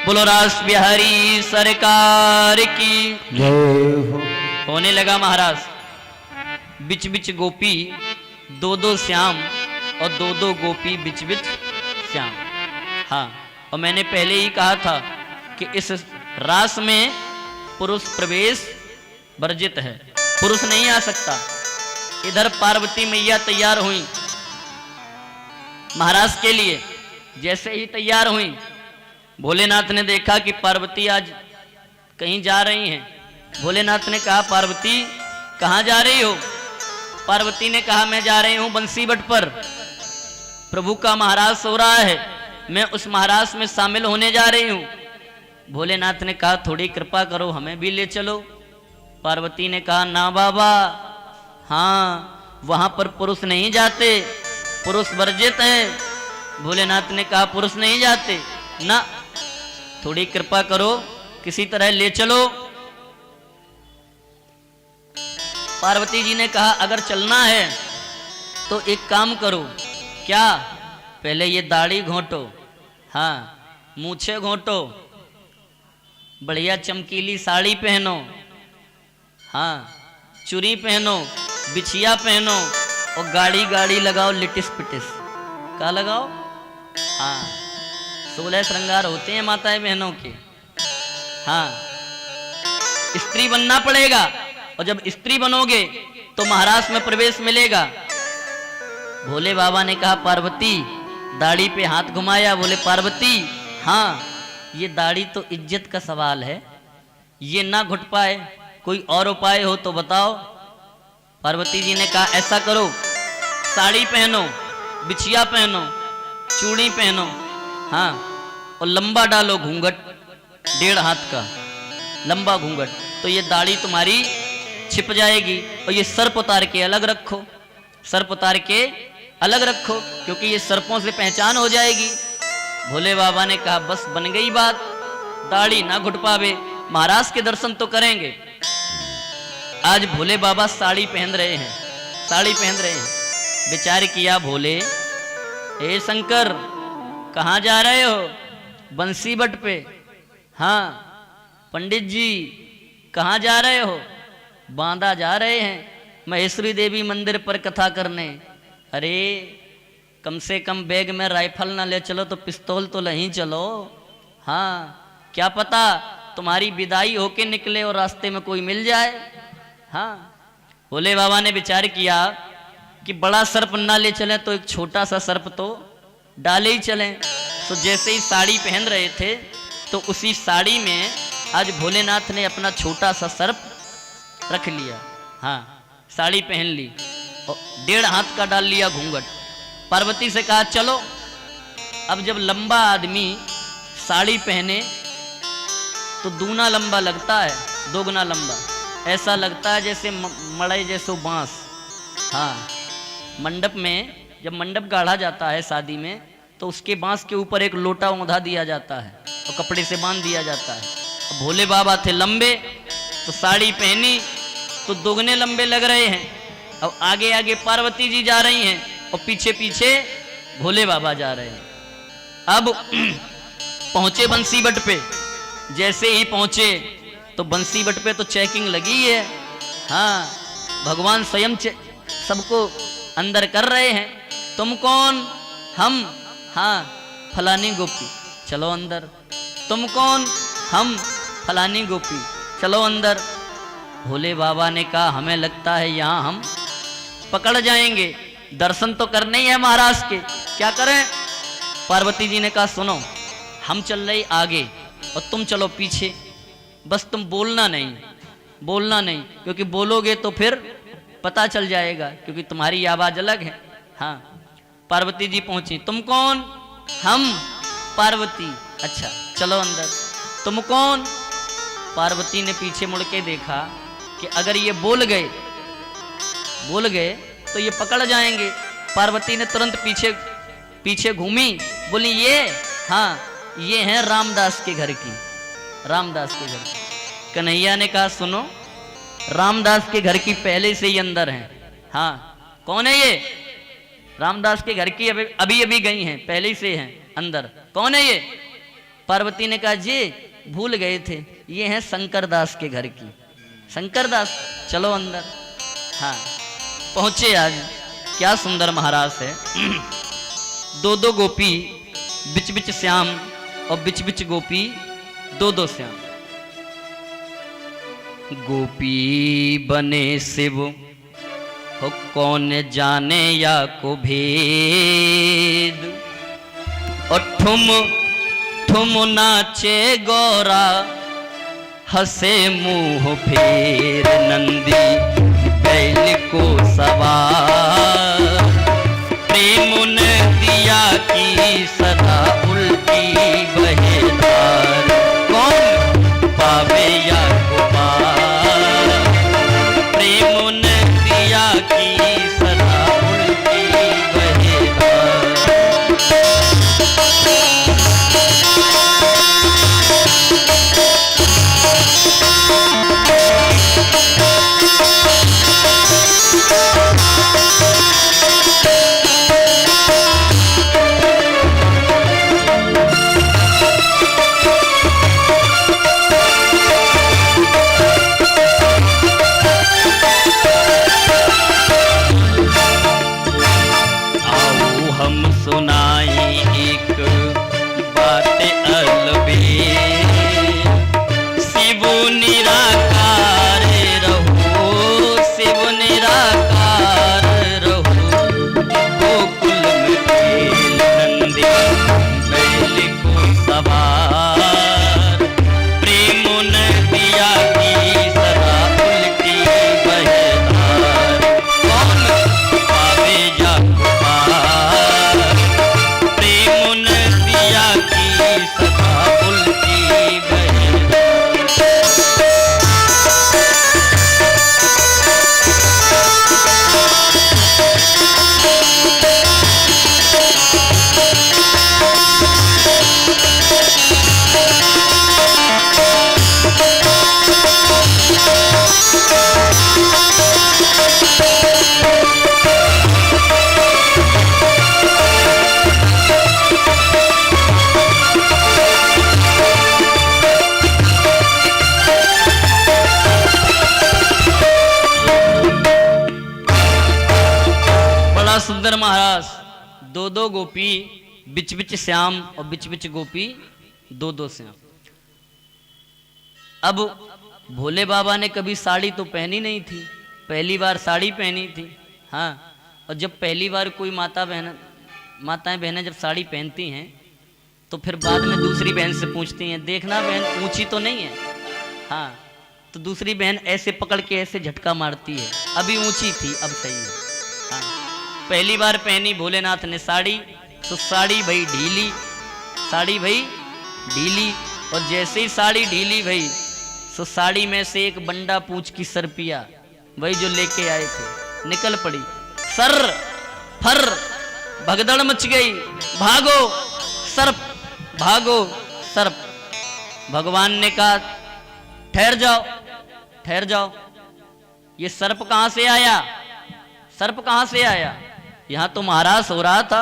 बोलो रास बिहारी सरकार की जय हो। होने लगा महाराज। बिच बिच गोपी दो दो श्याम, और दो दो गोपी बिच बिच श्याम। हाँ, और मैंने पहले ही कहा था कि इस रास में पुरुष प्रवेश वर्जित है, पुरुष नहीं आ सकता। इधर पार्वती मैया तैयार हुई महाराज के लिए। जैसे ही तैयार हुई, भोलेनाथ ने देखा कि पार्वती आज कहीं जा रही हैं। भोलेनाथ ने कहा पार्वती कहां जा रही हो? पार्वती ने कहा मैं जा रही हूं बंसीबट पर, प्रभु का महाराज सो रहा है, मैं उस महाराज में शामिल होने जा रही हूं। भोलेनाथ ने कहा थोड़ी कृपा करो, हमें भी ले चलो। पार्वती ने कहा ना बाबा, हाँ वहां पर पुरुष नहीं जाते, पुरुष वर्जित है। भोलेनाथ ने कहा पुरुष नहीं जाते ना, थोड़ी कृपा करो, किसी तरह ले चलो। पार्वती जी ने कहा अगर चलना है तो एक काम करो। क्या? पहले ये दाढ़ी घोंटो, हाँ मूछे घोंटो, बढ़िया चमकीली साड़ी पहनो, हाँ चूड़ी पहनो, बिछिया पहनो, और गाड़ी गाड़ी लगाओ लिटिस पिटिस। क्या लगाओ? हाँ 16 श्रृंगार होते हैं माताएं बहनों के। हाँ स्त्री बनना पड़ेगा, और जब स्त्री बनोगे तो महाराज में प्रवेश मिलेगा। भोले बाबा ने कहा पार्वती, दाढ़ी पे हाथ घुमाया, बोले पार्वती हाँ ये दाढ़ी तो इज्जत का सवाल है, ये ना घुट पाए, कोई और उपाय हो तो बताओ। पार्वती जी ने कहा ऐसा करो, साड़ी पहनो, बिछिया पहनो, चूड़ी पहनो, हाँ और लंबा डालो घूंघट, 1.5 हाथ का लंबा घूंघट, तो ये दाढ़ी तुम्हारी छिप जाएगी। और ये सर्प उतार के अलग रखो, सर्प उतार के अलग रखो, क्योंकि ये सर्पों से पहचान हो जाएगी। भोले बाबा ने कहा बस बन गई बात, दाढ़ी ना घुट पावे, महाराज के दर्शन तो करेंगे। आज भोले बाबा साड़ी पहन रहे हैं, साड़ी पहन रहे हैं। विचार किया भोले, हे शंकर कहाँ जा रहे हो? बंसीबट पे। हाँ पंडित जी कहाँ जा रहे हो? बांदा जा रहे हैं महेश्वरी देवी मंदिर पर कथा करने। अरे कम से कम बैग में राइफल ना ले चलो तो पिस्तौल तो नहीं चलो। हाँ क्या पता तुम्हारी विदाई होके निकले और रास्ते में कोई मिल जाए। हाँ भोले बाबा ने विचार किया कि बड़ा सर्प ना ले चले तो एक छोटा सा सर्प तो डाले ही चले। तो जैसे ही साड़ी पहन रहे थे तो उसी साड़ी में आज भोलेनाथ ने अपना छोटा सा सर्प रख लिया। हाँ, साड़ी पहन ली और 1.5 हाथ का डाल लिया घूंघट। पार्वती से कहा चलो। अब जब लंबा आदमी साड़ी पहने तो दूना लंबा लगता है, दोगुना लंबा। ऐसा लगता है जैसे मड़ई जैसो बांस। हाँ, मंडप में जब मंडप गाढ़ा जाता है शादी में तो उसके बांस के ऊपर एक लोटा औंधा दिया जाता है और कपड़े से बांध दिया जाता है। अब भोले बाबा थे लंबे तो साड़ी पहनी तो दोगुने लंबे लग रहे हैं। अब आगे आगे पार्वती जी जा रही हैं और पीछे पीछे भोले बाबा जा रहे हैं। अब पहुंचे बंसीबट पे। जैसे ही पहुंचे तो बंसीबट पे तो चेकिंग लगी है। हाँ, भगवान स्वयं सबको अंदर कर रहे हैं। तुम कौन? हम। हाँ, फलानी गोपी, चलो अंदर। तुम कौन? हम, फलानी गोपी, चलो अंदर। भोले बाबा ने कहा हमें लगता है यहाँ हम पकड़ जाएंगे, दर्शन तो करने ही है महाराज के, क्या करें? पार्वती जी ने कहा सुनो, हम चल रहे आगे और तुम चलो पीछे। बस तुम बोलना नहीं, बोलना नहीं, क्योंकि बोलोगे तो फिर पता चल जाएगा, क्योंकि तुम्हारी आवाज अलग है। हाँ, पार्वती जी पहुंची। तुम कौन? हम, पार्वती। अच्छा, चलो अंदर। तुम कौन? पार्वती ने पीछे मुड़ के देखा कि अगर ये बोल गए तो ये पकड़ जाएंगे। पार्वती ने तुरंत पीछे घूमी, बोली ये, हाँ, ये हैं रामदास के घर की, रामदास के घर की। कन्हैया ने कहा सुनो, रामदास के घर की पहले से ही अंदर हैं। हाँ, कौन है ये? रामदास के घर की अभी गई हैं, पहले से हैं अंदर। कौन है ये? पार्वती ने कहा जी भूल गए थे, ये हैं शंकर दास के घर की। शंकर दास, चलो अंदर। हाँ, पहुंचे। आज क्या सुंदर महाराज है। 2 गोपी, बिच बिच श्याम, और बिच बिच गोपी, 2 श्याम। गोपी बने शिव हो कौन जाने या को भेद, और ठुम ठुम नाचे गौरा हंसे मुंह फेर, नंदी बैल को सवार, प्रेम ने दिया की सदा उल्टी बहे धार, कौन पावे या को पार, प्रेम ने दिया की सदा उल्टी बहे धार। सुंदर महाराज, 2 गोपी, बिच बिच श्याम, और बिच बिच गोपी, 2 श्याम। अब भोले बाबा ने कभी साड़ी तो पहनी नहीं थी, पहली बार साड़ी पहनी थी। हाँ, और जब पहली बार कोई माताएं बहनें जब साड़ी पहनती हैं तो फिर बाद में दूसरी बहन से पूछती हैं, देखना बहन ऊंची तो नहीं है। हाँ, तो दूसरी बहन ऐसे पकड़ के ऐसे झटका मारती है, अभी ऊंची थी अब सही है। हाँ, पहली बार पहनी भोलेनाथ ने साड़ी तो साड़ी भई ढीली, साड़ी भई ढीली, और जैसे ही साड़ी ढीली भई तो साड़ी में से एक बंडा पूछ की सरपिया, वही जो लेके आए थे, निकल पड़ी। सर फर भगदड़ मच गई, भागो सर्प, भागो सर्प। भगवान ने कहा ठहर जाओ, ठहर जाओ, ये सर्प कहां से आया, सर्प कहां से आया, यहां तो महाराज हो रहा था,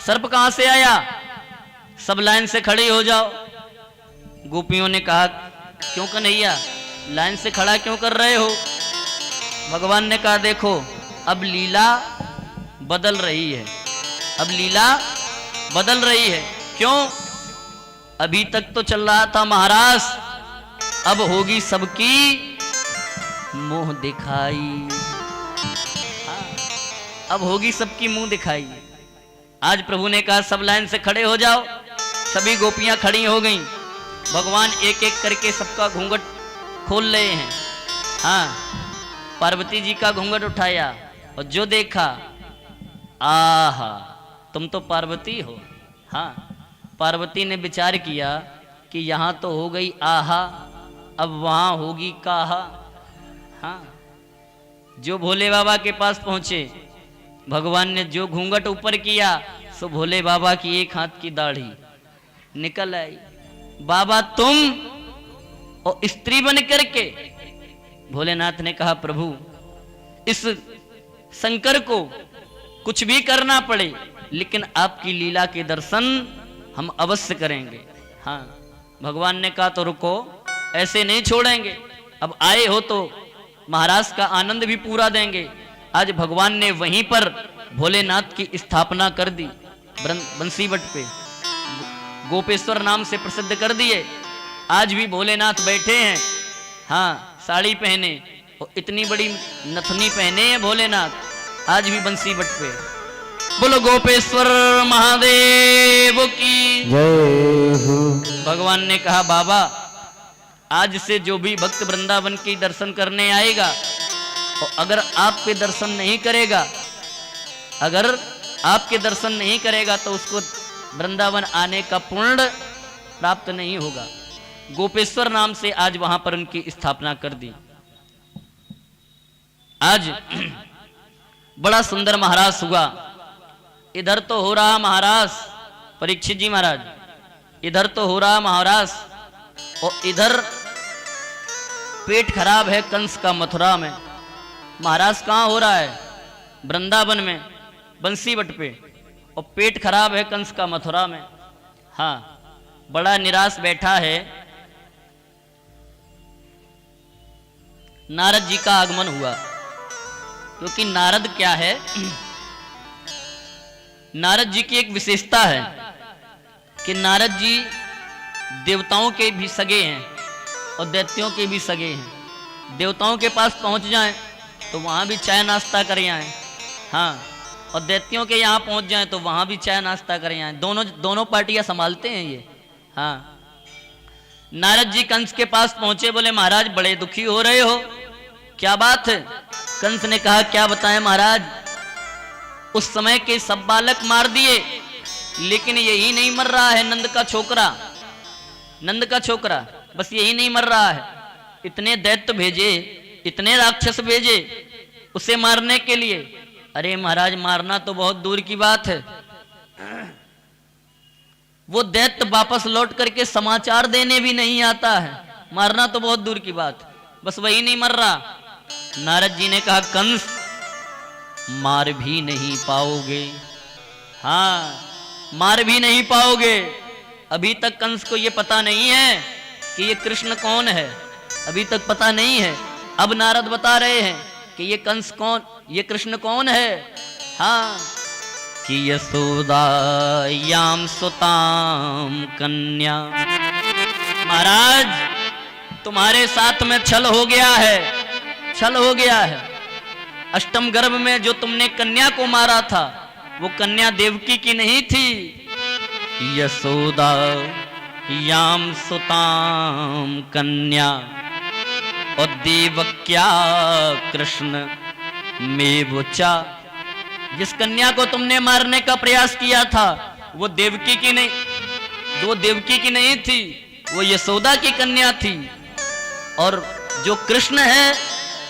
सर्प कहां से आया, सब लाइन से खड़ी हो जाओ। गोपियों ने कहा क्यों कन्हैया लाइन से खड़ा क्यों कर रहे हो। भगवान ने कहा देखो अब लीला बदल रही है, अब लीला बदल रही है। क्यों, अभी तक तो चल रहा था महाराज, अब होगी सबकी मुंह दिखाई। हाँ, अब होगी सबकी मुंह दिखाई। आज प्रभु ने कहा सब लाइन से खड़े हो जाओ, सभी गोपियां खड़ी हो गईं। भगवान एक एक करके सबका घूंघट खोल रहे हैं। हाँ, पार्वती जी का घूंघट उठाया और जो देखा, आहा तुम तो पार्वती हो। हाँ, पार्वती ने विचार किया कि यहां तो हो गई आहा, अब वहां होगी काहा। हाँ, जो भोले बाबा के पास पहुंचे, भगवान ने जो घूंघट ऊपर किया सो भोले बाबा की एक हाथ की दाढ़ी निकल आई। बाबा तुम और स्त्री बन करके। भोलेनाथ ने कहा प्रभु इस शंकर को कुछ भी करना पड़े लेकिन आपकी लीला के दर्शन हम अवश्य करेंगे। हाँ, भगवान ने कहा तो रुको, ऐसे नहीं छोड़ेंगे, अब आए हो तो महाराज का आनंद भी पूरा देंगे। आज भगवान ने वहीं पर भोलेनाथ की स्थापना कर दी, बंसीवट पे गोपेश्वर नाम से प्रसिद्ध कर दिए। आज भी भोलेनाथ बैठे हैं। हाँ, साड़ी पहने और इतनी बड़ी नथनी पहने हैं भोलेनाथ, आज भी बंसीवट पे। बोलो गोपेश्वर महादेव की जय हो। भगवान ने कहा बाबा आज से जो भी भक्त वृंदावन की दर्शन करने आएगा और अगर आपके दर्शन नहीं करेगा, अगर आपके दर्शन नहीं करेगा तो उसको वृंदावन आने का पुण्य प्राप्त नहीं होगा। गोपेश्वर नाम से आज वहां पर उनकी स्थापना कर दी। आज बड़ा सुंदर महाराज हुआ। इधर तो हो रहा महाराज परीक्षित जी महाराज, इधर तो हो रहा महाराज और इधर पेट खराब है कंस का मथुरा में। महाराज कहां हो रहा है, वृंदावन में बंसीवट पे, और पेट खराब है कंस का मथुरा में। हाँ, बड़ा निराश बैठा है। नारद जी का आगमन हुआ, क्योंकि नारद क्या है, नारद जी की एक विशेषता है कि नारद जी देवताओं के भी सगे हैं और दैत्यों के भी सगे हैं। देवताओं के पास पहुंच जाएं तो वहां भी चाय नाश्ता करें आए। हाँ, और दैत्यों के यहाँ पहुंच जाएं तो वहां भी चाय नाश्ता करें आए। दोनों पार्टियां संभालते हैं ये। हाँ, नारद जी कंस के पास पहुंचे, बोले महाराज बड़े दुखी हो रहे हो, क्या बात है। कंस ने कहा क्या बताएं महाराज, उस समय के सब बालक मार दिए लेकिन यही नहीं मर रहा है, नंद का छोकरा, नंद का छोकरा बस यही नहीं मर रहा है। इतने दैत्य भेजे, इतने राक्षस भेजे उसे मारने के लिए। अरे महाराज मारना तो बहुत दूर की बात है, वो दैत्य वापस लौट करके समाचार देने भी नहीं आता है, मारना तो बहुत दूर की बात, बस वही नहीं मर रहा। नारद जी ने कहा कंस मार भी नहीं पाओगे। हाँ, मार भी नहीं पाओगे। अभी तक कंस को ये पता नहीं है कि ये कृष्ण कौन है, अभी तक पता नहीं है। अब नारद बता रहे हैं कि ये कंस कौन, ये कृष्ण कौन है। हाँ, कि यशोदायाम सुताम कन्या। महाराज तुम्हारे साथ में छल हो गया है, छल हो गया है। अष्टम गर्भ में जो तुमने कन्या को मारा था वो कन्या देवकी की नहीं थी। यशोदा याम सुताम कन्या और देवक्या कृष्ण मेवचा। जिस कन्या को तुमने मारने का प्रयास किया था वो देवकी की नहीं, वो देवकी की नहीं थी, वो यशोदा की कन्या थी। और जो कृष्ण है,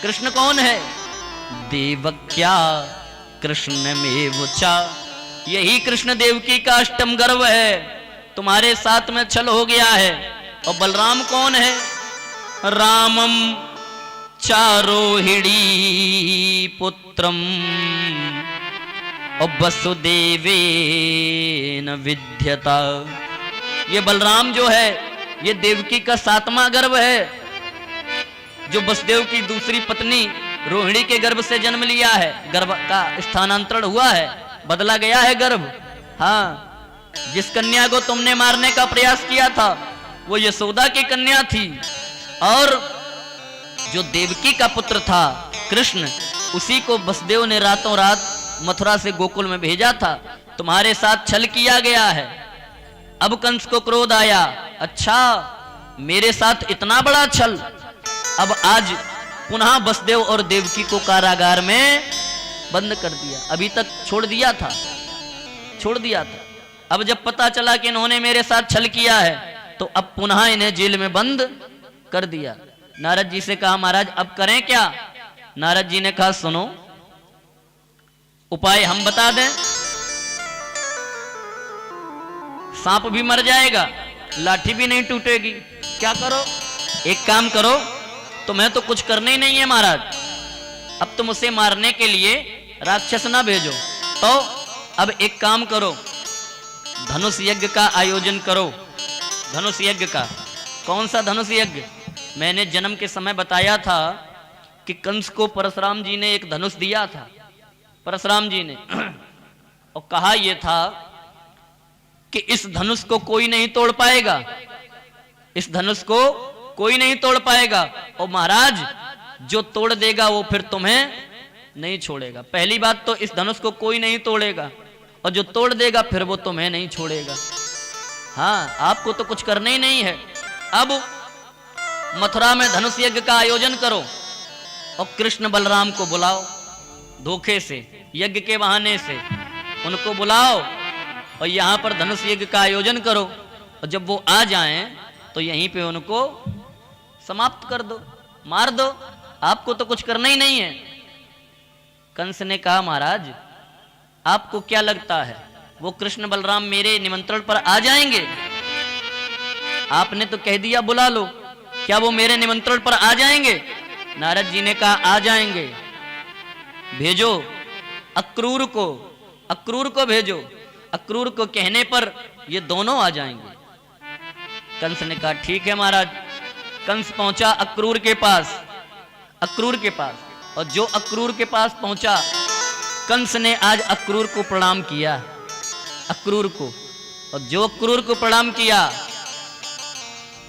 कृष्ण कौन है? देवक्या कृष्ण मेवचा। यही कृष्ण देवकी का अष्टम गर्भ है। तुम्हारे साथ में छल हो गया है। और बलराम कौन है? रामम चारोहिणी पुत्रम और वसुदेवेन विद्यता। ये बलराम जो है ये देवकी का 7वां गर्भ है, जो वसुदेव की दूसरी पत्नी रोहिणी के गर्भ से जन्म लिया है। गर्भ का स्थानांतरण हुआ है, बदला गया है गर्भ। हाँ, जिस कन्या को तुमने मारने का प्रयास किया था वो यशोदा की कन्या थी। और जो देवकी का पुत्र था कृष्ण, उसी को वसुदेव ने रातों रात मथुरा से गोकुल में भेजा था। तुम्हारे साथ छल किया गया है। अब कंस को क्रोध आया, अच्छा मेरे साथ इतना बड़ा छल। अब आज पुनः वसुदेव और देवकी को कारागार में बंद कर दिया। अभी तक छोड़ दिया था। अब जब पता चला कि इन्होंने मेरे साथ छल किया है तो अब पुनः इन्हें जेल में बंद कर दिया। नारद जी से कहा महाराज अब करें क्या? नारद जी ने कहा सुनो, उपाय हम बता दें। सांप भी मर जाएगा, लाठी भी नहीं टूटेगी। क्या करो? एक काम करो, तुम्हें तो कुछ करना ही नहीं है महाराज। अब तुम उसे मारने के लिए राक्षस ना भेजो, तो अब एक काम करो, धनुष यज्ञ का आयोजन करो। धनुष यज्ञ का? कौन सा धनुष यज्ञ? मैंने जन्म के समय बताया था कि कंस को परशुराम जी ने एक धनुष दिया था। परशुराम जी ने और कहा यह था कि इस धनुष को कोई नहीं तोड़ पाएगा, इस धनुष को कोई नहीं तोड़ पाएगा। और महाराज जो तोड़ देगा वो फिर तुम्हें नहीं छोड़ेगा। पहली बात तो इस धनुष को कोई नहीं तोड़ेगा, और जो तोड़ देगा फिर वो तुम्हें नहीं छोड़ेगा। हाँ, आपको तो कुछ करना ही नहीं है। अब मथुरा में धनुष यज्ञ का आयोजन करो और कृष्ण बलराम को बुलाओ, धोखे से, यज्ञ के बहाने से उनको बुलाओ और यहां पर धनुष यज्ञ का आयोजन करो। और जब वो आ जाएं तो यहीं पे उनको समाप्त कर दो, मार दो। आपको तो कुछ करना ही नहीं है। कंस ने कहा महाराज आपको क्या लगता है वो कृष्ण बलराम मेरे निमंत्रण पर आ जाएंगे? आपने तो कह दिया बुला लो, क्या वो मेरे निमंत्रण पर आ जाएंगे? नारद जी ने कहा आ जाएंगे। भेजो अक्रूर को भेजो। अक्रूर को कहने पर ये दोनों आ जाएंगे। कंस ने कहा ठीक है महाराज। कंस पहुंचा अक्रूर के पास, और जो अक्रूर के पास पहुंचा, कंस ने आज अक्रूर को प्रणाम किया, अक्रूर को। और जो अक्रूर को प्रणाम किया,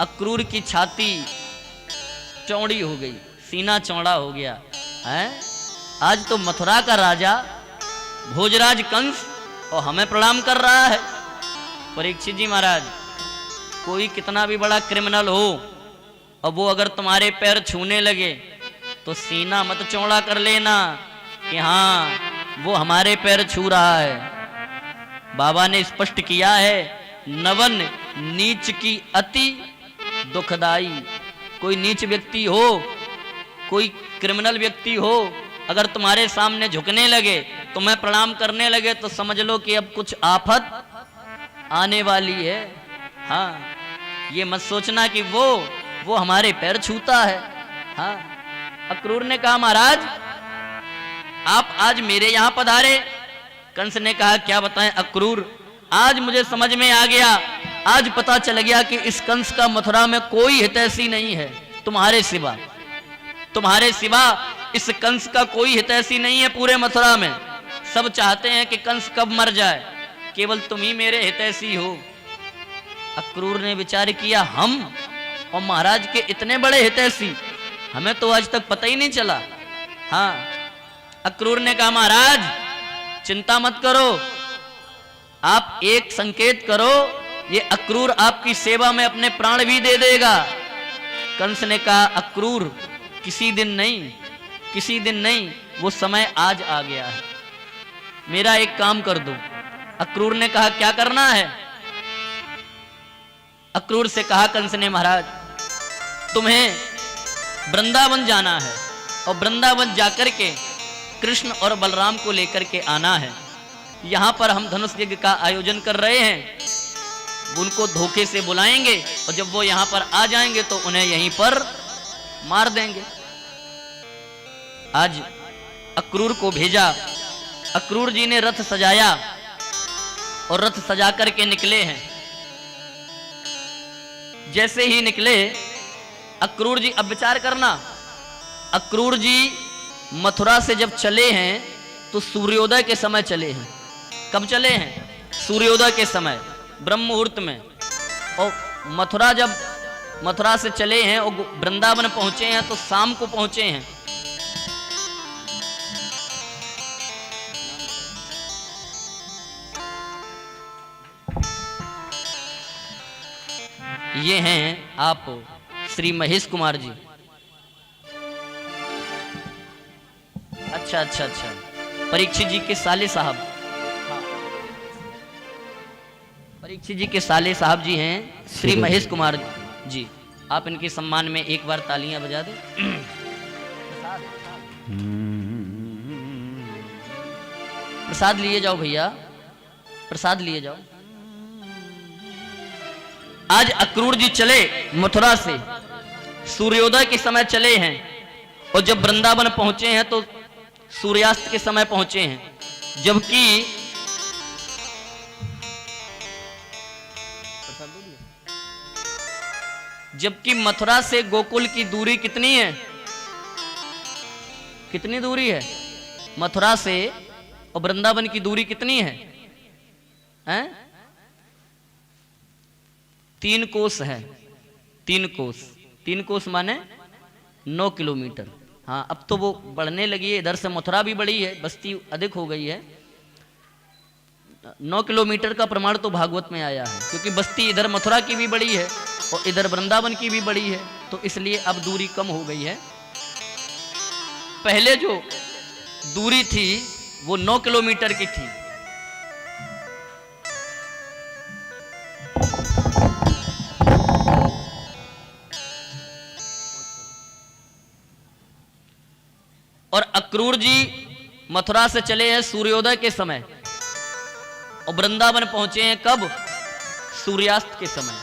अक्रूर की छाती चौड़ी हो गई, सीना चौड़ा हो गया है। आज तो मथुरा का राजा भोजराज कंस और हमें प्रणाम कर रहा है। परीक्षित जी महाराज, कोई कितना भी बड़ा क्रिमिनल हो और वो अगर तुम्हारे पैर छूने लगे तो सीना मत चौड़ा कर लेना कि हाँ वो हमारे पैर छू रहा है। बाबा ने स्पष्ट किया है, नवन नीच की अति दुखदाई। कोई नीच व्यक्ति हो, कोई क्रिमिनल व्यक्ति हो, अगर तुम्हारे सामने झुकने लगे, तुम्हें प्रणाम करने लगे, तो समझ लो कि अब कुछ आफत आने वाली है। हाँ, ये मत सोचना कि वो हमारे पैर छूता है। हाँ, अक्रूर ने कहा महाराज आप आज मेरे यहां पधारे। कंस ने कहा क्या बताएं अक्रूर, आज मुझे समझ में आ गया, आज पता चल गया कि इस कंस का मथुरा में कोई हितैषी नहीं है तुम्हारे सिवा। तुम्हारे सिवा इस कंस का कोई हितैषी नहीं है पूरे मथुरा में। सब चाहते हैं कि कंस कब मर जाए, केवल तुम ही मेरे हितैषी हो। अक्रूर ने विचार किया, हम और महाराज के इतने बड़े हितैषी, हमें तो आज तक पता ही नहीं चला। हाँ, अक्रूर ने कहा महाराज चिंता मत करो, आप एक संकेत करो, ये अक्रूर आपकी सेवा में अपने प्राण भी दे देगा। कंस ने कहा अक्रूर किसी दिन नहीं, वो समय आज आ गया है, मेरा एक काम कर दो। अक्रूर ने कहा क्या करना है? अक्रूर से कहा कंस ने, महाराज तुम्हें वृंदावन जाना है और वृंदावन जाकर के कृष्ण और बलराम को लेकर के आना है। यहां पर हम धनुष यज्ञ का आयोजन कर रहे हैं, उनको धोखे से बुलाएंगे और जब वो यहां पर आ जाएंगे तो उन्हें यहीं पर मार देंगे। आज अक्रूर को भेजा, अक्रूर जी ने रथ सजाया और रथ सजा करके निकले हैं। जैसे ही निकले अक्रूर जी, अब विचार करना, अक्रूर जी मथुरा से जब चले हैं तो सूर्योदय के समय चले हैं। कब चले हैं? सूर्योदय के समय, ब्रह्म मुहूर्त में। और मथुरा से चले हैं और वृंदावन पहुंचे हैं तो शाम को पहुंचे हैं। ये हैं आप श्री महेश कुमार जी। अच्छा, परीक्षित जी के साले साहब, परीक्षित जी के साले साहब जी हैं श्री महेश कुमार जी। आप इनके सम्मान में एक बार तालियां बजा दें। प्रसाद लिए जाओ भैया, प्रसाद लिए जाओ। आज अक्रूर जी चले मथुरा से, सूर्योदय के समय चले हैं और जब वृंदावन पहुंचे हैं तो सूर्यास्त के समय पहुंचे हैं। जबकि मथुरा से गोकुल की दूरी कितनी है? कितनी दूरी है? मथुरा से और वृंदावन की दूरी कितनी है? 3 कोस है। 3 कोस माने 9 किलोमीटर। हाँ, अब तो वो बढ़ने लगी है, इधर से मथुरा भी बढ़ी है, बस्ती अधिक हो गई है। 9 किलोमीटर का प्रमाण तो भागवत में आया है, क्योंकि बस्ती इधर मथुरा की भी बड़ी है और इधर वृंदावन की भी बड़ी है, तो इसलिए अब दूरी कम हो गई है। पहले जो दूरी थी वो 9 किलोमीटर की थी। और अक्रूर जी मथुरा से चले हैं सूर्योदय के समय और वृंदावन पहुंचे हैं कब? सूर्यास्त के समय।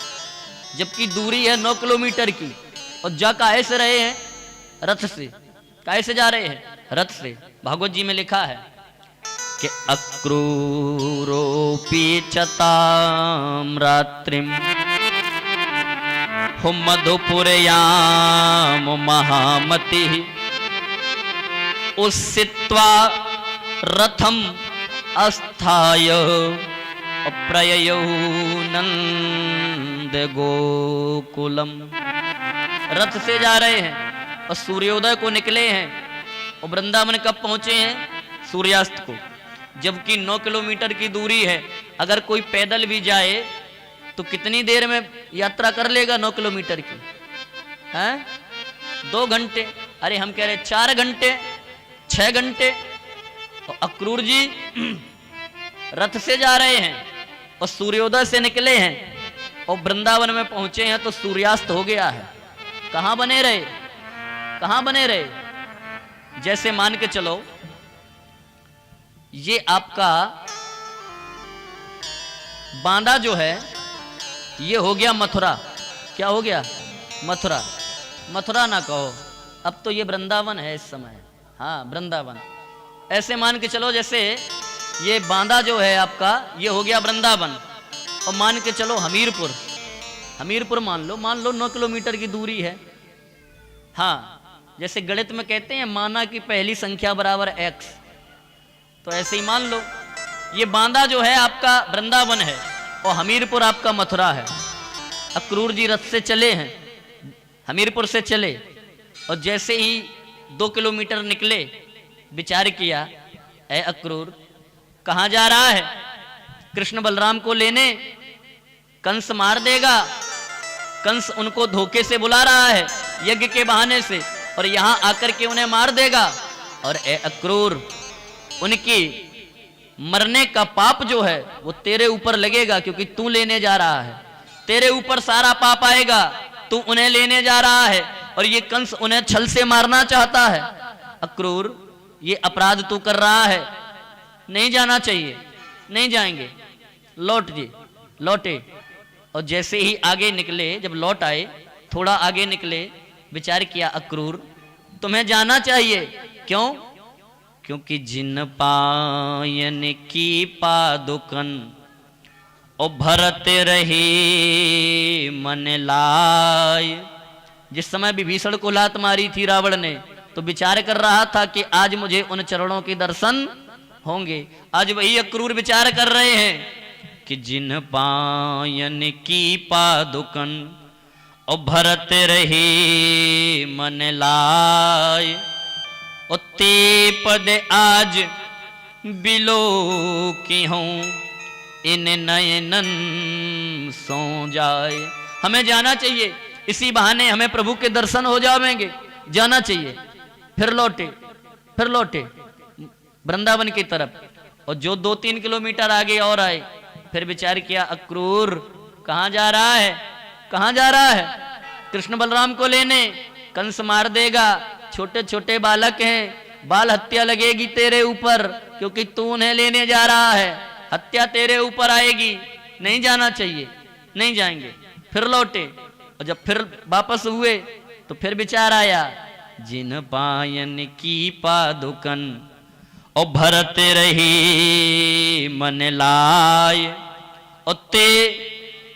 जबकि दूरी है 9 किलोमीटर की और जा काहे से रहे हैं? रथ से। काहे से जा रहे हैं? रथ से। भागवत जी में लिखा है कि अक्रूरोपि चताम रात्रिम हो मधुपुरयाम महामति उस्सित्वा रथम अस्थाय प्रययौ नंद गोकुलम। रथ से जा रहे हैं और सूर्योदय को निकले हैं और वृंदावन कब पहुंचे हैं? सूर्यास्त को। जबकि 9 किलोमीटर की दूरी है, अगर कोई पैदल भी जाए तो कितनी देर में यात्रा कर लेगा 9 किलोमीटर की? हैं? 2 घंटे। अरे हम कह रहे 4 घंटे, 6 घंटे। और अक्रूर जी रथ से जा रहे हैं और सूर्योदय से निकले हैं और वृंदावन में पहुंचे हैं तो सूर्यास्त हो गया है। कहां बने रहे? कहां बने रहे? जैसे मान के चलो ये आपका बांदा जो है ये हो गया मथुरा। क्या हो गया? मथुरा। मथुरा ना कहो, अब तो ये वृंदावन है इस समय। हाँ, वृंदावन। ऐसे मान के चलो जैसे ये बांदा जो है आपका ये हो गया वृंदावन। और मान के चलो हमीरपुर, हमीरपुर मान लो 9 किलोमीटर की दूरी है। हाँ, जैसे गणित में कहते हैं माना की पहली संख्या बराबर x, तो ऐसे ही मान लो ये बांदा जो है आपका वृंदावन है और हमीरपुर आपका मथुरा है। अक्रूर जी रथ से चले हैं, हमीरपुर से चले और जैसे ही 2 किलोमीटर निकले विचार किया, ऐ अक्रूर कहाँ जा रहा है? कृष्ण बलराम को लेने कंस मार देगा। कंस उनको धोखे से बुला रहा है यज्ञ के बहाने से, और यहां आकर के उन्हें मार देगा। और ए अक्रूर, उनकी मरने का पाप जो है वो तेरे ऊपर लगेगा, क्योंकि तू लेने जा रहा है। तेरे ऊपर सारा पाप आएगा, तू उन्हें लेने जा रहा है, और ये कंस उन्हें छल से मारना चाहता है। अक्रूर, ये अपराध तू कर रहा है, नहीं जाना चाहिए। नहीं जाएंगे, लौटे। और जैसे ही आगे निकले, जब लौट आए, थोड़ा आगे निकले, विचार किया अक्रूर तुम्हें जाना चाहिए। क्यों? क्योंकि जिन पायन की पादुकन और भरते रहे मन लाय। जिस समय विभीषण को लात मारी थी रावण ने, तो विचार कर रहा था कि आज मुझे उन चरणों के दर्शन होंगे। आज वही अक्रूर विचार कर रहे हैं कि जिन पायन की पादुकन और भरते रहे मन लाय। और ते पद आज बिलो की हूं इन नयनन सो जाए। हमें जाना चाहिए, इसी बहाने हमें प्रभु के दर्शन हो जाएंगे। जाना चाहिए। फिर लौटे वृंदावन की तरफ, और जो 2-3 किलोमीटर आगे और आए। फिर विचार किया अक्रूर कहां जा रहा है? कृष्ण बलराम को लेने। कंस मार देगा, छोटे छोटे बालक हैं, बाल हत्या लगेगी तेरे ऊपर, क्योंकि तू उन्हें लेने जा रहा है। हत्या तेरे ऊपर आएगी, नहीं जाना चाहिए। नहीं जाएंगे। फिर लौटे, और जब फिर वापस हुए तो फिर विचार आया, जिन पायन की पादुकन और भरते रही मन लाय। और ते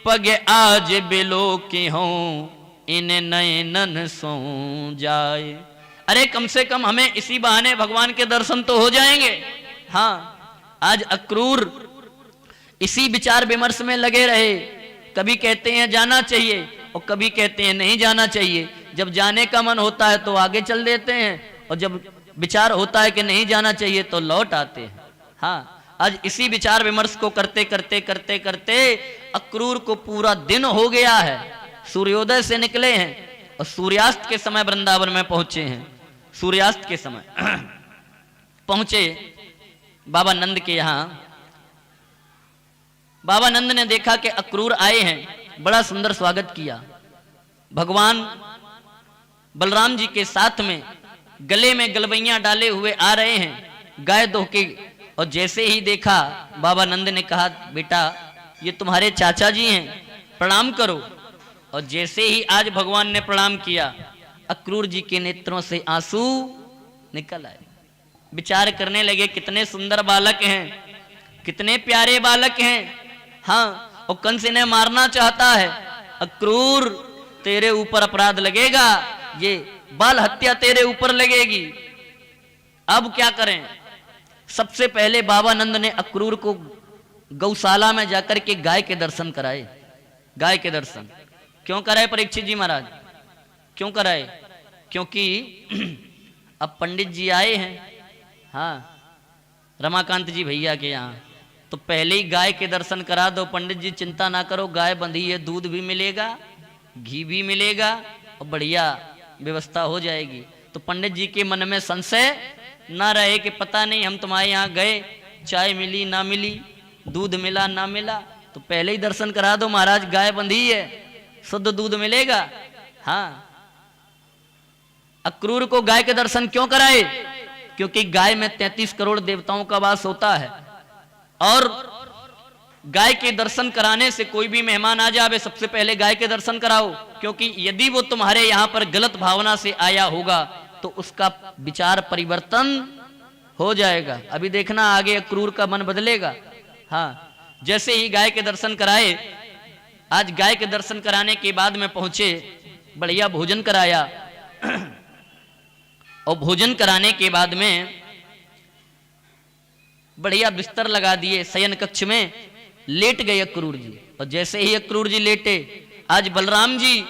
पग आज बिलो की हों इन नयनन सो जाए। अरे कम से कम हमें इसी बहाने भगवान के दर्शन तो हो जाएंगे। हाँ, आज अक्रूर इसी विचार विमर्श में लगे रहे। कभी कहते हैं जाना चाहिए और कभी कहते हैं नहीं जाना चाहिए। जब जाने का मन होता है तो आगे चल देते हैं, और जब विचार होता है कि नहीं जाना चाहिए तो लौट आते हैं। हाँ, आज इसी विचार विमर्श को करते करते अक्रूर को पूरा दिन हो गया है। सूर्योदय से निकले हैं और सूर्यास्त के समय वृंदावन में पहुंचे हैं। सूर्यास्त के समय पहुंचे बाबा नंद के यहां। बाबा नंद ने देखा कि अक्रूर आए हैं, बड़ा सुंदर स्वागत किया। भगवान बलराम जी के साथ में गले में गलबैया डाले हुए आ रहे हैं, गाय दो के। और जैसे ही देखा, बाबा नंद ने कहा बेटा ये तुम्हारे चाचा जी हैं, प्रणाम करो। और जैसे ही आज भगवान ने प्रणाम किया, अक्रूर जी के नेत्रों से आंसू निकल आए। विचार करने लगे कितने सुंदर बालक हैं, कितने प्यारे बालक हैं। हाँ, और कंस इन्हें मारना चाहता है। अक्रूर तेरे ऊपर अपराध लगेगा, ये बाल हत्या तेरे ऊपर लगेगी। अब क्या करें? सबसे पहले बाबा नंद ने अक्रूर को गौशाला में जाकर के गाय के दर्शन कराए। गाय के दर्शन क्यों कराए परीक्षित जी महाराज? क्यों कराए? क्योंकि अब पंडित जी आए हैं, हाँ, रमाकांत जी भैया के यहाँ, तो पहले ही गाय के दर्शन करा दो। पंडित जी चिंता ना करो, गाय बंधी है, दूध भी मिलेगा, घी भी मिलेगा और बढ़िया व्यवस्था हो जाएगी। तो पंडित जी के मन में संशय ना रहे कि पता नहीं हम तुम्हारे यहाँ गए, चाय मिली ना मिली, दूध मिला ना मिला। तो पहले ही दर्शन करा दो महाराज, गाय बंधी है, शुद्ध दूध मिलेगा। हाँ, अक्रूर को गाय के दर्शन क्यों कराए? क्योंकि गाय में 33 करोड़ देवताओं का वास होता है, और गाय के दर्शन कराने से कोई भी मेहमान आ जावे, सबसे पहले गाय के दर्शन कराओ। क्योंकि यदि वो तुम्हारे यहां पर गलत भावना से आया होगा तो उसका विचार परिवर्तन हो जाएगा। अभी देखना आगे अक्रूर का मन बदलेगा। हाँ, जैसे ही गाय के दर्शन कराए, आज गाय के दर्शन कराने के बाद में पहुंचे, बढ़िया भोजन कराया। और भोजन कराने के बाद में बढ़िया बिस्तर लगा दिए, शयन कक्ष में लेट गए अक्रूर जी। और जैसे ही अक्रूर जी लेटे, आज बलराम जी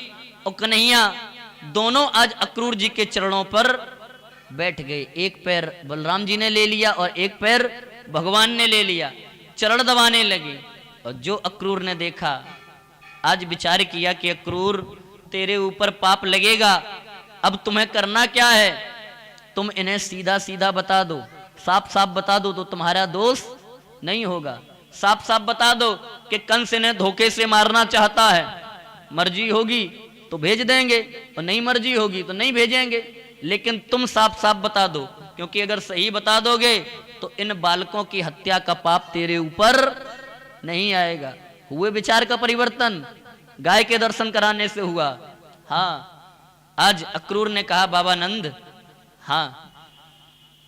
और कन्हैया दोनों आज अक्रूर जी के चरणों पर बैठ गए। एक पैर बलराम जी ने ले लिया और एक पैर भगवान ने ले लिया। चरण दबाने लगे। और जो अक्रूर ने देखा, आज विचार किया कि अक्रूर तेरे ऊपर पाप लगेगा, अब तुम्हें करना क्या है, तुम इन्हें सीधा सीधा बता दो, साफ साफ बता दो तो तुम्हारा दोष नहीं होगा। साफ साफ बता दो कि कंस इन्हें धोखे से मारना चाहता है, मर्जी होगी तो भेज देंगे और नहीं मर्जी होगी तो नहीं भेजेंगे, लेकिन तुम साफ साफ बता दो, क्योंकि अगर सही बता दोगे तो इन बालकों की हत्या का पाप तेरे ऊपर नहीं आएगा। हुए विचार का परिवर्तन गाय के दर्शन कराने से हुआ। हाँ, आज अक्रूर ने कहा बाबा नंद, हाँ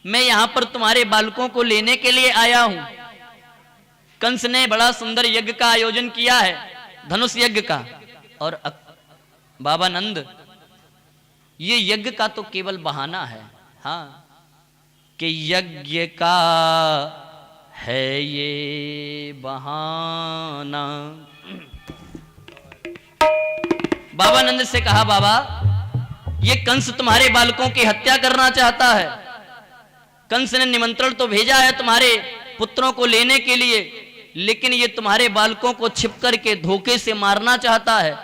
मैं यहां पर तुम्हारे बालकों को लेने के लिए आया हूं। कंस ने बड़ा सुंदर यज्ञ का आयोजन किया है, धनुष यज्ञ का, और बाबा नंद ये यज्ञ का तो केवल बहाना है। हाँ, कि यज्ञ का है ये बहाना। बाबा नंद से कहा बाबा ये कंस तुम्हारे बालकों की हत्या करना चाहता है। कंस ने निमंत्रण तो भेजा है तुम्हारे पुत्रों को लेने के लिए, लेकिन ये तुम्हारे बालकों को छिप करके धोखे से मारना चाहता है।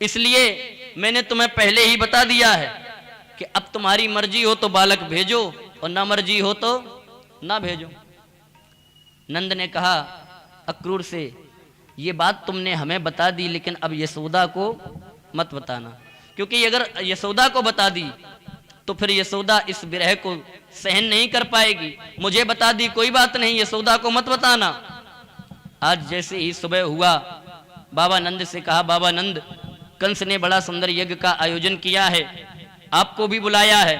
इसलिए मैंने तुम्हें पहले ही बता दिया है कि अब तुम्हारी मर्जी हो तो बालक भेजो और ना मर्जी हो तो ना भेजो। नंद ने कहा अक्रूर से, ये बात तुमने हमें बता दी, लेकिन अब यशोदा को मत बताना, क्योंकि अगर यशोदा को बता दी तो फिर यशोदा इस विरह को सहन नहीं कर पाएगी। मुझे बता दी कोई बात नहीं, यशोदा को मत बताना। आज जैसे ही सुबह हुआ, बाबा नंद से कहा बाबा नंद, कंस ने बड़ा सुंदर यज्ञ का आयोजन किया है, आपको भी बुलाया है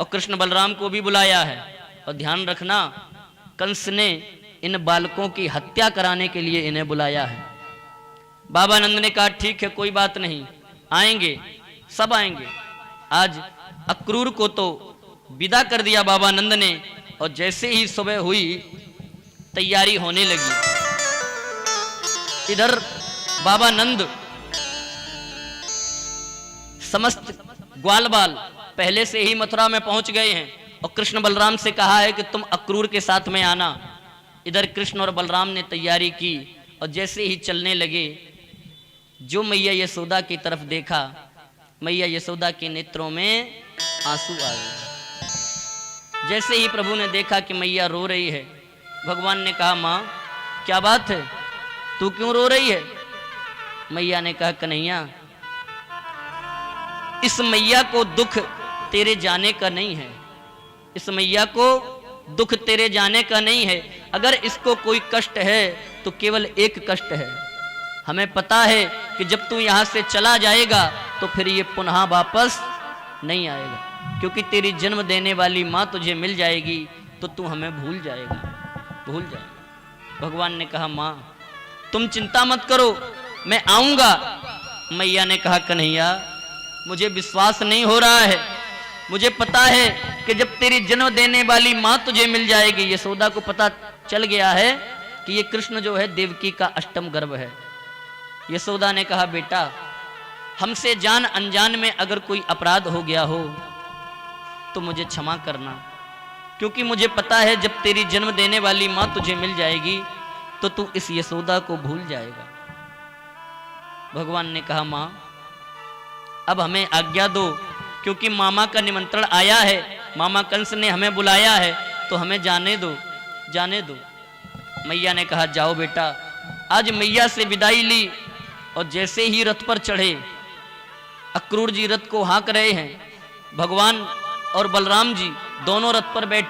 और कृष्ण बलराम को भी बुलाया है, और ध्यान रखना कंस ने इन बालकों की हत्या कराने के लिए इन्हें बुलाया है। बाबा नंद ने कहा ठीक है, कोई बात नहीं, आएंगे, सब आएंगे। आज अक्रूर को तो विदा कर दिया बाबा नंद ने, और जैसे ही सुबह हुई तैयारी होने लगी। इधर बाबा नंद समस्त ग्वाल बाल पहले से ही मथुरा में पहुंच गए हैं, और कृष्ण बलराम से कहा है कि तुम अक्रूर के साथ में आना। इधर कृष्ण और बलराम ने तैयारी की, और जैसे ही चलने लगे, जो मैया यशोदा की तरफ देखा, मैया यशोदा के नेत्रों में आंसू आ गए। जैसे ही प्रभु ने देखा कि मैया रो रही है, भगवान ने कहा माँ क्या बात है, तू क्यों रो रही है? मैया ने कहा कन्हैया, इस मैया को दुख तेरे जाने का नहीं है, इस मैया को दुख तेरे जाने का नहीं है। अगर इसको कोई कष्ट है तो केवल एक कष्ट है, हमें पता है कि जब तू यहां से चला जाएगा तो फिर ये पुनः वापस नहीं आएगा, क्योंकि तेरी जन्म देने वाली माँ तुझे मिल जाएगी तो तू हमें भूल जाएगा, भूल जाएगा। भगवान ने कहा माँ तुम चिंता मत करो, मैं आऊंगा। मैया ने कहा कन्हैया, मुझे विश्वास नहीं हो रहा है, मुझे पता है कि जब तेरी जन्म देने वाली माँ तुझे मिल जाएगी। यशोदा को पता चल गया है कि ये कृष्ण जो है देवकी का अष्टम गर्भ है। यशोदा ने कहा बेटा, हमसे जान अनजान में अगर कोई अपराध हो गया हो तो मुझे क्षमा करना, क्योंकि मुझे पता है जब तेरी जन्म देने वाली माँ तुझे मिल जाएगी तो तू इस यशोदा को भूल जाएगा। भगवान ने कहा माँ अब हमें आज्ञा दो, क्योंकि मामा का निमंत्रण आया है, मामा कंस ने हमें बुलाया है, तो हमें जाने दो, जाने दो। मैया ने कहा जाओ बेटा। आज मैया से विदाई ली, और जैसे ही रथ पर चढ़े, अक्रूर जी रथ को हाँक रहे हैं, भगवान और बलराम जी दोनों रथ पर बैठे